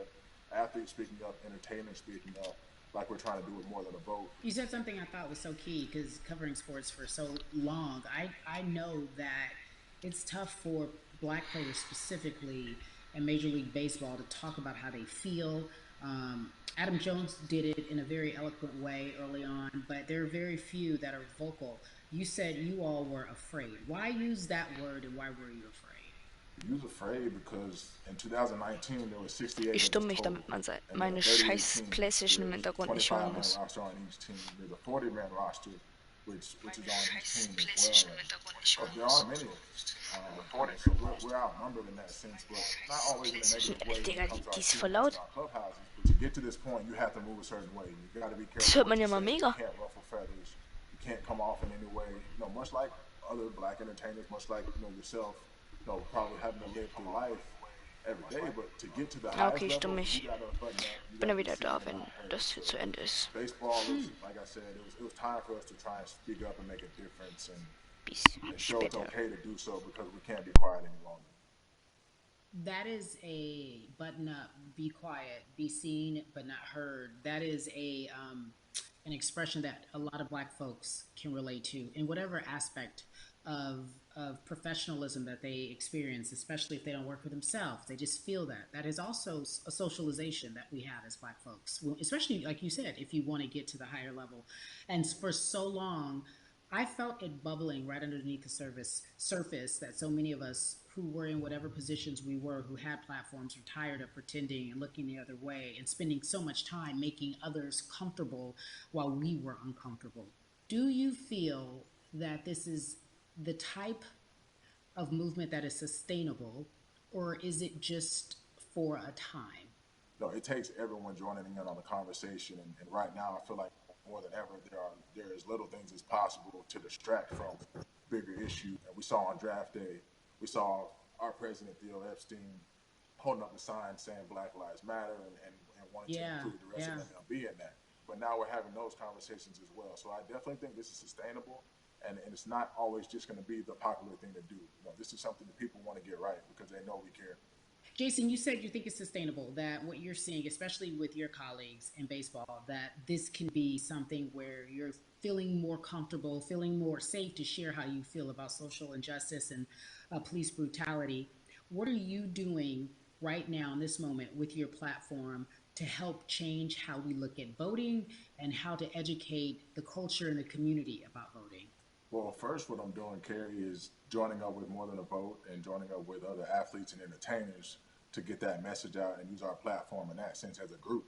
athletes speaking up, entertainers speaking up, like we're trying to do with More Than a Vote. You said something I thought was so key because covering sports for so long, I know that it's tough for black players specifically in Major League Baseball to talk about how they feel. Adam Jones did it in a very eloquent way early on, but there are very few that are vocal. You said you all were afraid. Why use that word and why were you afraid? You was afraid because in 2019 there was 68 Ich of stumm us mich, total. damit man And there are meine 38 scheiß teams. Playstation im There's Hintergrund nicht hören 25-man muss. roster on each team. There's a 40-man roster, which Meine is on each scheiß team as Playstation well. im And Hintergrund nicht so hören there muss. aren't many of us. So we're outnumbered in that sense, but not always in a negative way when Digga, it comes to die our ist voll teammates in laut. our clubhouses. But to get to this point, you have to move a certain way. You got to be Das careful hört what man you ja mal say. You mega. can't ruffle feathers. You can't come off in any way. You know, much like other black entertainers, much like yourself, probably having to live through life every day, but to get to the Ja, okay, highest ich stumm level, you mich. gotta button up, you Bin gotta dann be wieder seen da, and wenn not heard. das hier So zu Ende ist. baseball was, like I said, it was time for us to try and speak up and make a difference Bis and show it's später. okay to do so because we can't be quiet any longer. That is a button up, be quiet, be seen but not heard. That is a an expression that a lot of black folks can relate to in whatever aspect of professionalism that they experience, especially if they don't work for themselves. They just feel that. That is also a socialization that we have as black folks, especially like you said, if you want to get to the higher level. And for so long, I felt it bubbling right underneath the surface that so many of us who were in whatever positions we were, who had platforms, were tired of pretending and looking the other way and spending so much time making others comfortable while we were uncomfortable. Do you feel that this is the type of movement that is sustainable, or is it just for a time? No, it takes everyone joining in on the conversation, and right now I feel like more than ever there is little things as possible to distract from bigger issues. And we saw on draft day, we saw our president Theo Epstein holding up a sign saying Black Lives Matter and wanting to Yeah, include the rest of yeah. MLB in that. But now we're having those conversations as well. So I definitely think this is sustainable, and it's not always just going to be the popular thing to do. This is something that people want to get right because they know we care. Jason, you said you think it's sustainable, that what you're seeing, especially with your colleagues in baseball, that this can be something where you're feeling more comfortable, feeling more safe to share how you feel about social injustice and police brutality. What are you doing right now in this moment with your platform to help change how we look at voting and how to educate the culture and the community about voting? Well, first, what I'm doing, Carrie, is joining up with More Than a Vote and joining up with other athletes and entertainers to get that message out and use our platform in that sense as a group.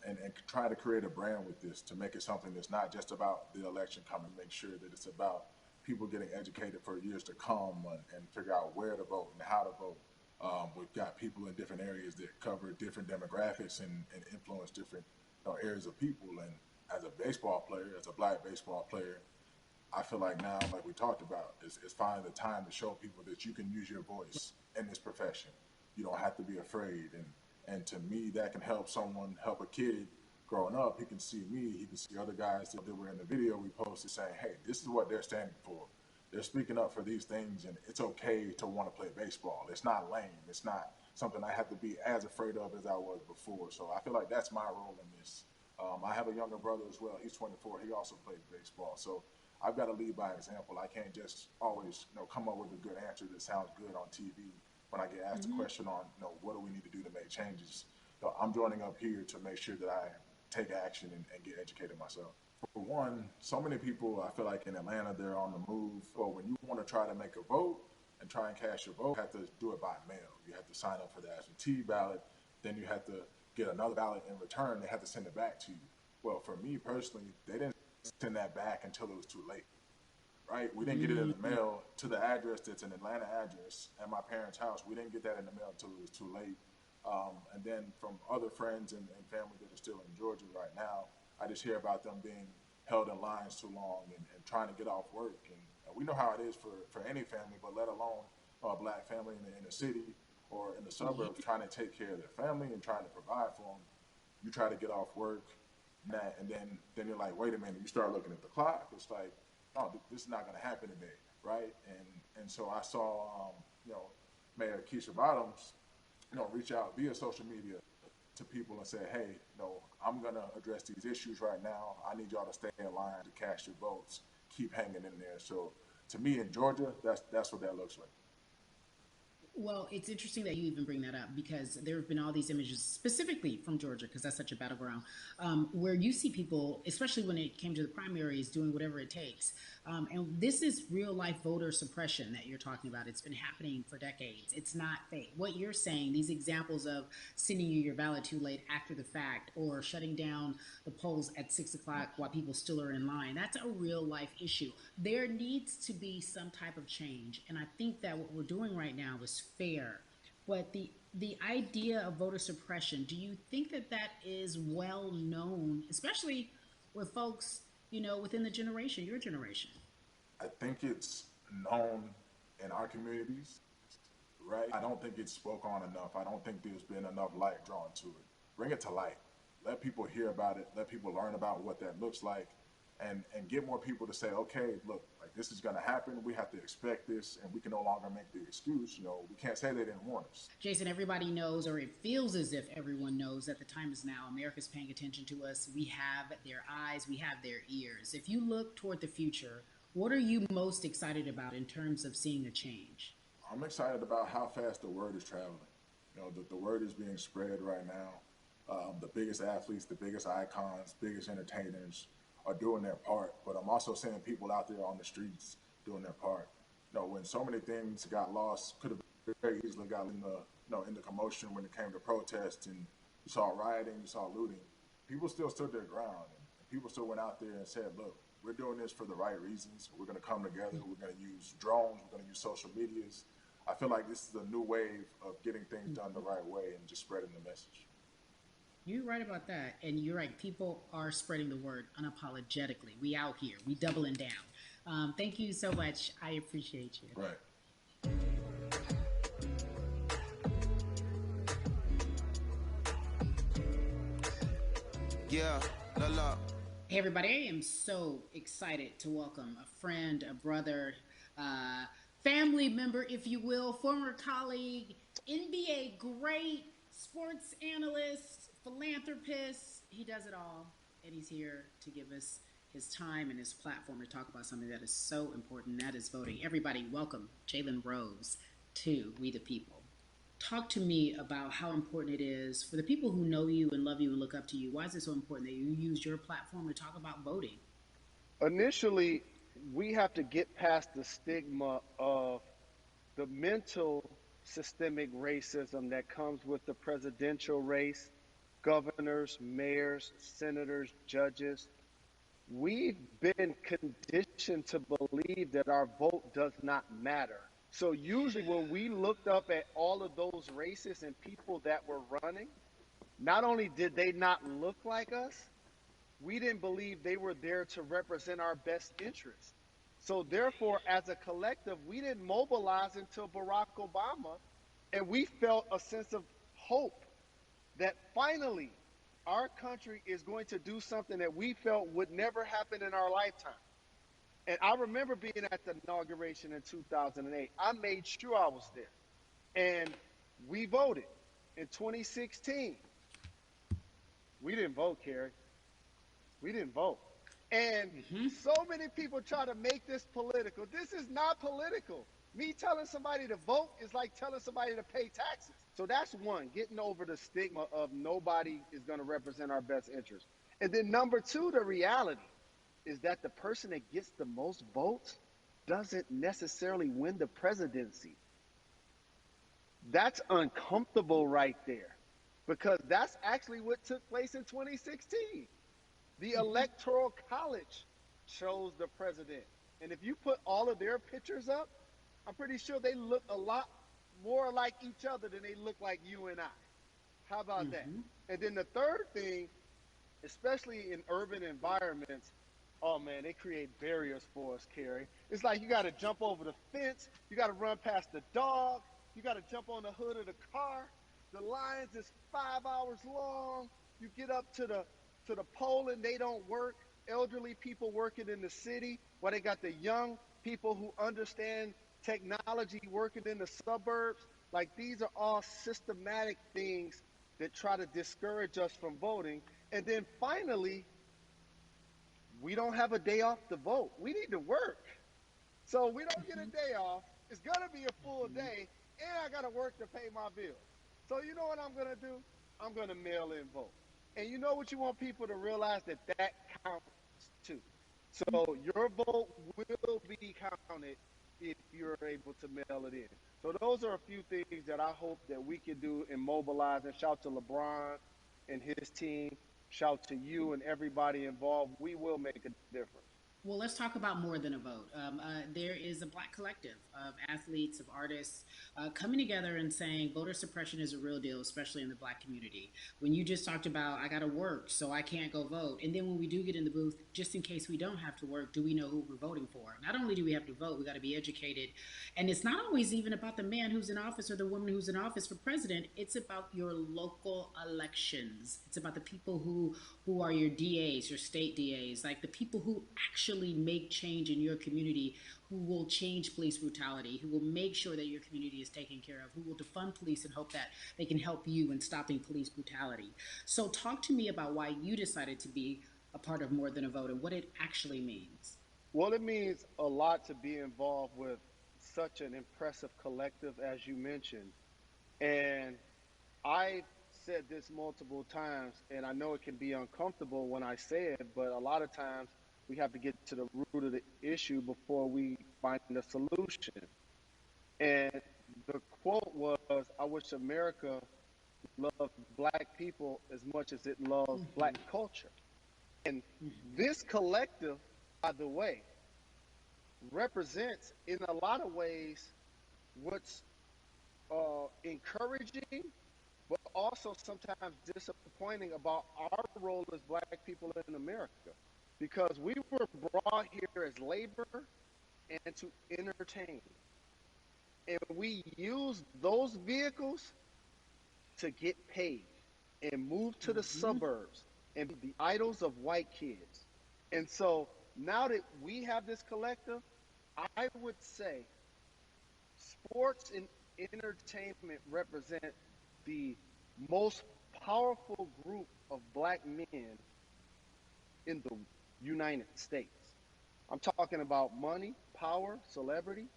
And try to create a brand with this to make it something that's not just about the election coming, make sure that it's about people getting educated for years to come and figure out where to vote and how to vote. We've got people in different areas that cover different demographics and influence different areas of people. And as a baseball player, as a black baseball player, I feel like now, like we talked about, is finding the time to show people that you can use your voice in this profession. You don't have to be afraid. And to me, that can help someone, help a kid growing up. He can see me, he can see other guys that were in the video we posted saying, hey, this is what they're standing for. They're speaking up for these things, and it's okay to want to play baseball. It's not lame. It's not something I have to be as afraid of as I was before. So I feel like that's my role in this. I have a younger brother as well. He's 24. He also plays baseball. So I've got to lead by example. I can't just always, come up with a good answer that sounds good on TV when I get asked a question on, what do we need to do to make changes. I'm joining up here to make sure that I take action and get educated myself. For one, so many people, I feel like in Atlanta, they're on the move. Or when you want to try to make a vote and try and cast your vote, you have to do it by mail. You have to sign up for the absentee ballot. Then you have to get another ballot in return. They have to send it back to you. Well, for me personally, they didn't send that back until it was too late, right? We didn't get it in the mail to the address that's an Atlanta address at my parents' house. We didn't get that in the mail until it was too late. And then from other friends and family that are still in Georgia right now, I just hear about them being held in lines too long and trying to get off work. And we know how it is for any family, but let alone a black family in the city or in the suburbs trying to take care of their family and trying to provide for them. You try to get off work, and then you're like, wait a minute. You start looking at the clock. It's like, oh, this is not going to happen today, right? And so I saw, Mayor Keisha Bottoms, reach out via social media to people and say, hey, no, I'm going to address these issues right now. I need y'all to stay in line to cast your votes. Keep hanging in there. So to me in Georgia, that's what that looks like. Well, it's interesting that you even bring that up because there have been all these images specifically from Georgia, because that's such a battleground, where you see people, especially when it came to the primaries, doing whatever it takes. And this is real life voter suppression that you're talking about. It's been happening for decades. It's not fake. What you're saying, these examples of sending you your ballot too late after the fact or shutting down the polls at 6 o'clock while people still are in line, that's a real life issue. There needs to be some type of change. And I think that what we're doing right now is fair. But the idea of voter suppression, do you think that that is well known, especially with folks, within the generation, your generation? I think it's known in our communities, right? I don't think it's spoke on enough. I don't think there's been enough light drawn to it. Bring it to light. Let people hear about it. Let people learn about what that looks like, and get more people to say, okay, look, like this is going to happen. We have to expect this, and we can no longer make the excuse. We can't say they didn't warn us. Jason, everybody knows, or it feels as if everyone knows that the time is now. America's paying attention to us. We have their eyes, we have their ears. If you look toward the future, what are you most excited about in terms of seeing a change? I'm excited about how fast the word is traveling. The word is being spread right now. The biggest athletes, the biggest icons, biggest entertainers are doing their part. But I'm also seeing people out there on the streets doing their part. When so many things got lost, could have very easily got in the commotion when it came to protests, and you saw rioting, you saw looting. People still stood their ground, and people still went out there and said, "Look, we're doing this for the right reasons. We're going to come together. We're going to use drones. We're going to use social medias." I feel like this is a new wave of getting things done the right way and just spreading the message. You're right about that. And you're right. People are spreading the word unapologetically. We out here. We doubling down. Thank you so much. I appreciate you. Right. Yeah, la la. Hey, everybody. I am so excited to welcome a friend, a brother, family member, if you will, former colleague, NBA great, sports analyst, philanthropist. He does it all. And he's here to give us his time and his platform to talk about something that is so important, that is voting. Everybody, welcome Jalen Rose to We the People. Talk to me about how important it is for the people who know you and love you and look up to you. Why is it so important that you use your platform to talk about voting? Initially, we have to get past the stigma of the mental systemic racism that comes with the presidential race, governors, mayors, senators, judges. We've been conditioned to believe that our vote does not matter. So usually when we looked up at all of those races and people that were running, not only did they not look like us, we didn't believe they were there to represent our best interests. So therefore, as a collective, we didn't mobilize until Barack Obama, and we felt a sense of hope that finally our country is going to do something that we felt would never happen in our lifetime. And I remember being at the inauguration in 2008. I made sure I was there. And we voted. In 2016, we didn't vote, Carrie. We didn't vote. And so many people try to make this political. This is not political. Me telling somebody to vote is like telling somebody to pay taxes. So that's one, getting over the stigma of nobody is going to represent our best interest. And then number two, the reality is that the person that gets the most votes doesn't necessarily win the presidency. That's uncomfortable right there, because that's actually what took place in 2016. The Electoral College chose the president. And if you put all of their pictures up, I'm pretty sure they look a lot more like each other than they look like you and I. How about that? And then the third thing, especially in urban environments, oh man, they create barriers for us, Carrie. It's like you got to jump over the fence, you got to run past the dog, you got to jump on the hood of the car. The lines is 5 hours long. You get up to the poll and they don't work. Elderly people working in the city, while they got the young people who understand technology working in the suburbs. Like, these are all systematic things that try to discourage us from voting. And then finally, we don't have a day off to vote. We need to work. So we don't get a day off. It's going to be a full day, and I got to work to pay my bills. So you know what I'm going to do? I'm going to mail in vote. And you know what you want people to realize? That counts too. So your vote will be counted if you're able to mail it in. So those are a few things that I hope that we can do and mobilize. And shout to LeBron and his team. Shout to you and everybody involved. We will make a difference. Well, let's talk about more than a vote. There is a Black collective of athletes, of artists coming together and saying voter suppression is a real deal, especially in the Black community. When you just talked about, I got to work, so I can't go vote. And then when we do get in the booth, just in case we don't have to work, do we know who we're voting for? Not only do we have to vote, we got to be educated. And it's not always even about the man who's in office or the woman who's in office for president. It's about your local elections. It's about the people who are your DAs, your state DAs, like the people who actually make change in your community, who will change police brutality, who will make sure that your community is taken care of, who will defund police and hope that they can help you in stopping police brutality. So talk to me about why you decided to be a part of More Than a Vote and what it actually means. Well, it means a lot to be involved with such an impressive collective as you mentioned. And I've said this multiple times, and I know it can be uncomfortable when I say it, but a lot of times we have to get to the root of the issue before we find a solution. And the quote was, I wish America loved Black people as much as it loves Black culture. And this collective, by the way, represents in a lot of ways what's encouraging, but also sometimes disappointing about our role as Black people in America. Because we were brought here as labor and to entertain. And we use those vehicles to get paid and move to the suburbs and be the idols of white kids. And so now that we have this collective, I would say sports and entertainment represent the most powerful group of Black men in the United States. I'm talking about money, power, celebrity,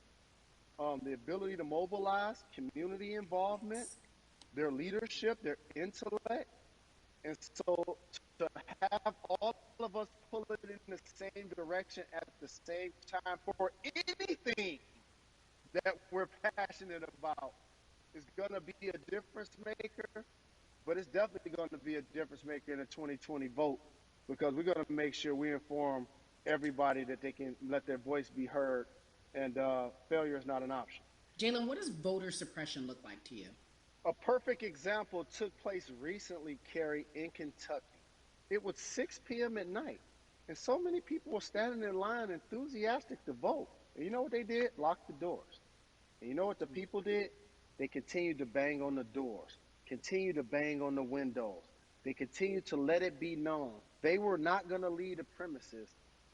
the ability to mobilize, community involvement, their leadership, their intellect. And so to have all of us pull it in the same direction at the same time for anything that we're passionate about is going to be a difference maker, but it's definitely going to be a difference maker in the 2020 vote because we're going to make sure we inform everybody that they can let their voice be heard, and failure is not an option. Jalen, what does voter suppression look like to you? A perfect example took place recently, Carrie, in Kentucky. It was 6 p.m. at night, and so many people were standing in line enthusiastic to vote. And you know what they did? Locked the doors. And you know what the people did? They continued to bang on the doors, continued to bang on the windows. They continued to let it be known they were not going to leave the premises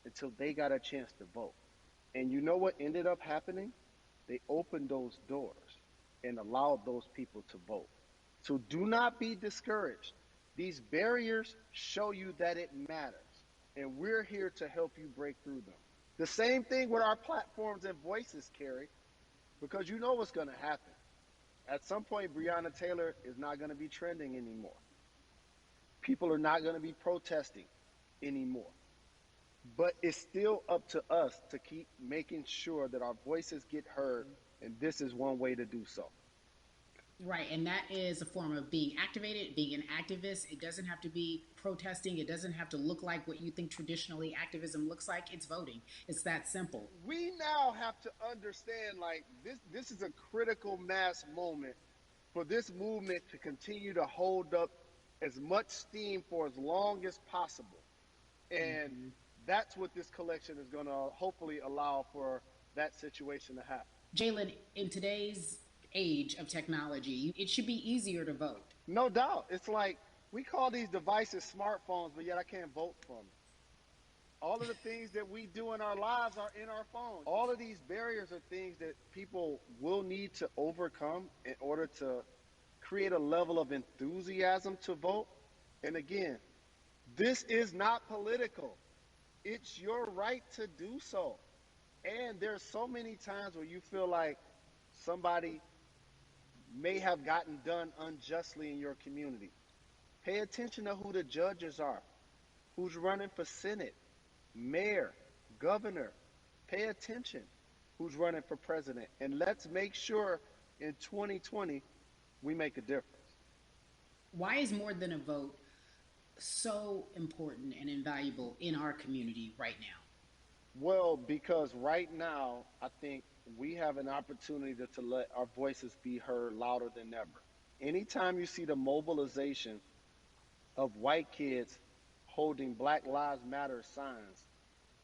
until they got a chance to vote. And you know what ended up happening? They opened those doors and allowed those people to vote. So do not be discouraged. These barriers show you that it matters, and we're here to help you break through them. The same thing with our platforms and voices, Carrie, because you know what's going to happen. At some point, Breonna Taylor is not going to be trending anymore. People are not going to be protesting anymore. But it's still up to us to keep making sure that our voices get heard, and this is one way to do so. Right, and that is a form of being activated, being an activist. It doesn't have to be protesting. It doesn't have to look like what you think traditionally activism looks like. It's voting. It's that simple. We now have to understand, like, this is a critical mass moment for this movement to continue to hold up as much steam for as long as possible. And that's what this collection is going to hopefully allow for that situation to happen. Jalen, in today's age of technology, it should be easier to vote. No doubt. It's like we call these devices smartphones, but yet I can't vote from it. All of the things that we do in our lives are in our phone. All of these barriers are things that people will need to overcome in order to create a level of enthusiasm to vote. And again, this is not political. It's your right to do so. And there's so many times where you feel like somebody may have gotten done unjustly in your community. Pay attention to who the judges are, who's running for Senate, mayor, governor. Pay attention who's running for president. And let's make sure in 2020 we make a difference. Why is more than a vote so important and invaluable in our community right now? Well, because right now, I think we have an opportunity to let our voices be heard louder than ever. Anytime you see the mobilization of white kids holding Black Lives Matter signs,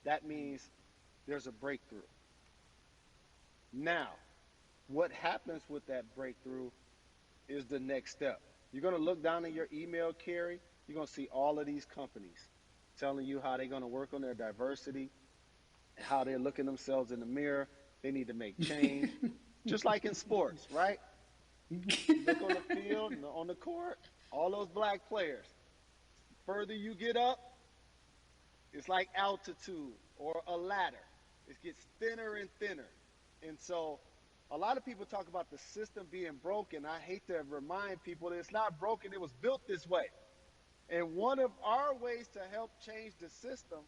that means there's a breakthrough. Now, what happens with that breakthrough is the next step. You're going to look down in your email, Carrie. You're going to see all of these companies telling you how they're going to work on their diversity, how they're looking themselves in the mirror. They need to make change. Just like in sports, right? You look on the field and on the court, all those black players. Further you get up, it's like altitude or a ladder. It gets thinner and thinner. And so a lot of people talk about the system being broken. I hate to remind people that it's not broken. It was built this way. And one of our ways to help change the system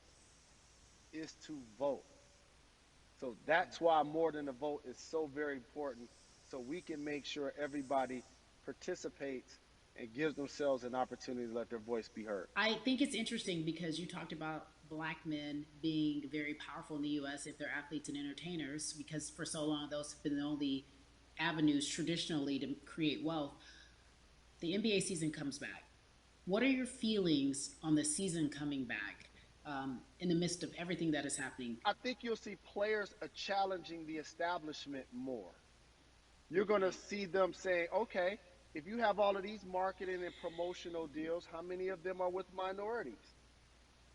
is to vote. So that's why more than a vote is so very important, so we can make sure everybody participates and gives themselves an opportunity to let their voice be heard. I think it's interesting because you talked about black men being very powerful in the U.S. if they're athletes and entertainers, because for so long those have been the only avenues traditionally to create wealth. The NBA season comes back. What are your feelings on the season coming back in the midst of everything that is happening? I think you'll see players challenging the establishment more. You're going to see them saying, okay, if you have all of these marketing and promotional deals, how many of them are with minorities?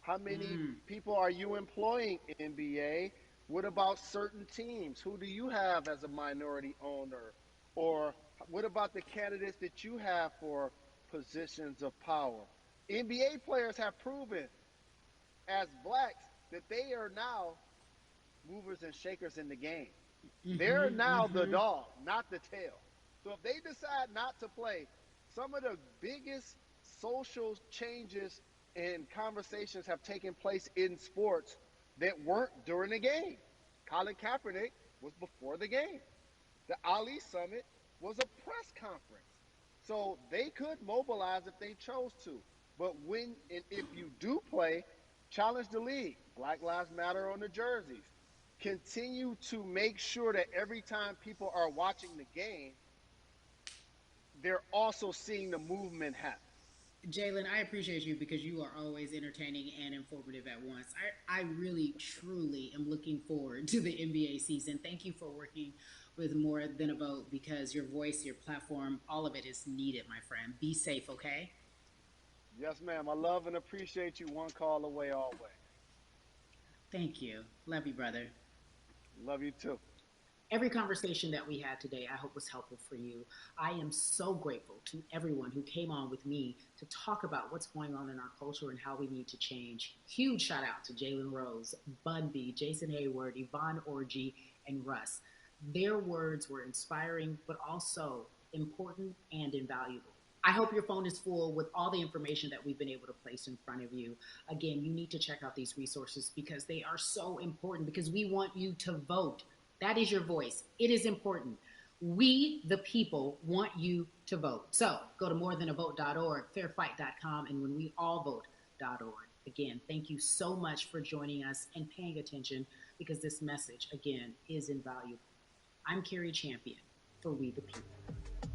How many people are you employing in NBA? What about certain teams? Who do you have as a minority owner? Or what about the candidates that you have for positions of power? NBA players have proven as blacks that they are now movers and shakers in the game. They're now the dog, not the tail. So if they decide not to play, some of the biggest social changes and conversations have taken place in sports that weren't during the game. Colin Kaepernick was before the game. The Ali Summit was a press conference. So they could mobilize if they chose to. But when and if you do play, challenge the league. Black Lives Matter on the jerseys. Continue to make sure that every time people are watching the game, they're also seeing the movement happen. Jalen, I appreciate you because you are always entertaining and informative at once. I really, truly am looking forward to the NBA season. Thank you for working with More Than a Vote because your voice, your platform, all of it is needed, my friend. Be safe, okay? Yes, ma'am. I love and appreciate you. One call away always. Thank you. Love you, brother. Love you too. Every conversation that we had today, I hope was helpful for you. I am so grateful to everyone who came on with me to talk about what's going on in our culture and how we need to change. Huge shout out to Jalen Rose, Bun B, Jason Hayward, Yvonne Orgy, and Russ. Their words were inspiring, but also important and invaluable. I hope your phone is full with all the information that we've been able to place in front of you. Again, you need to check out these resources because they are so important because we want you to vote. That is your voice. It is important. We, the people, want you to vote. So go to morethanavote.org, fairfight.com, and whenweallvote.org. Again, thank you so much for joining us and paying attention because this message, again, is invaluable. I'm Carrie Champion for We the People.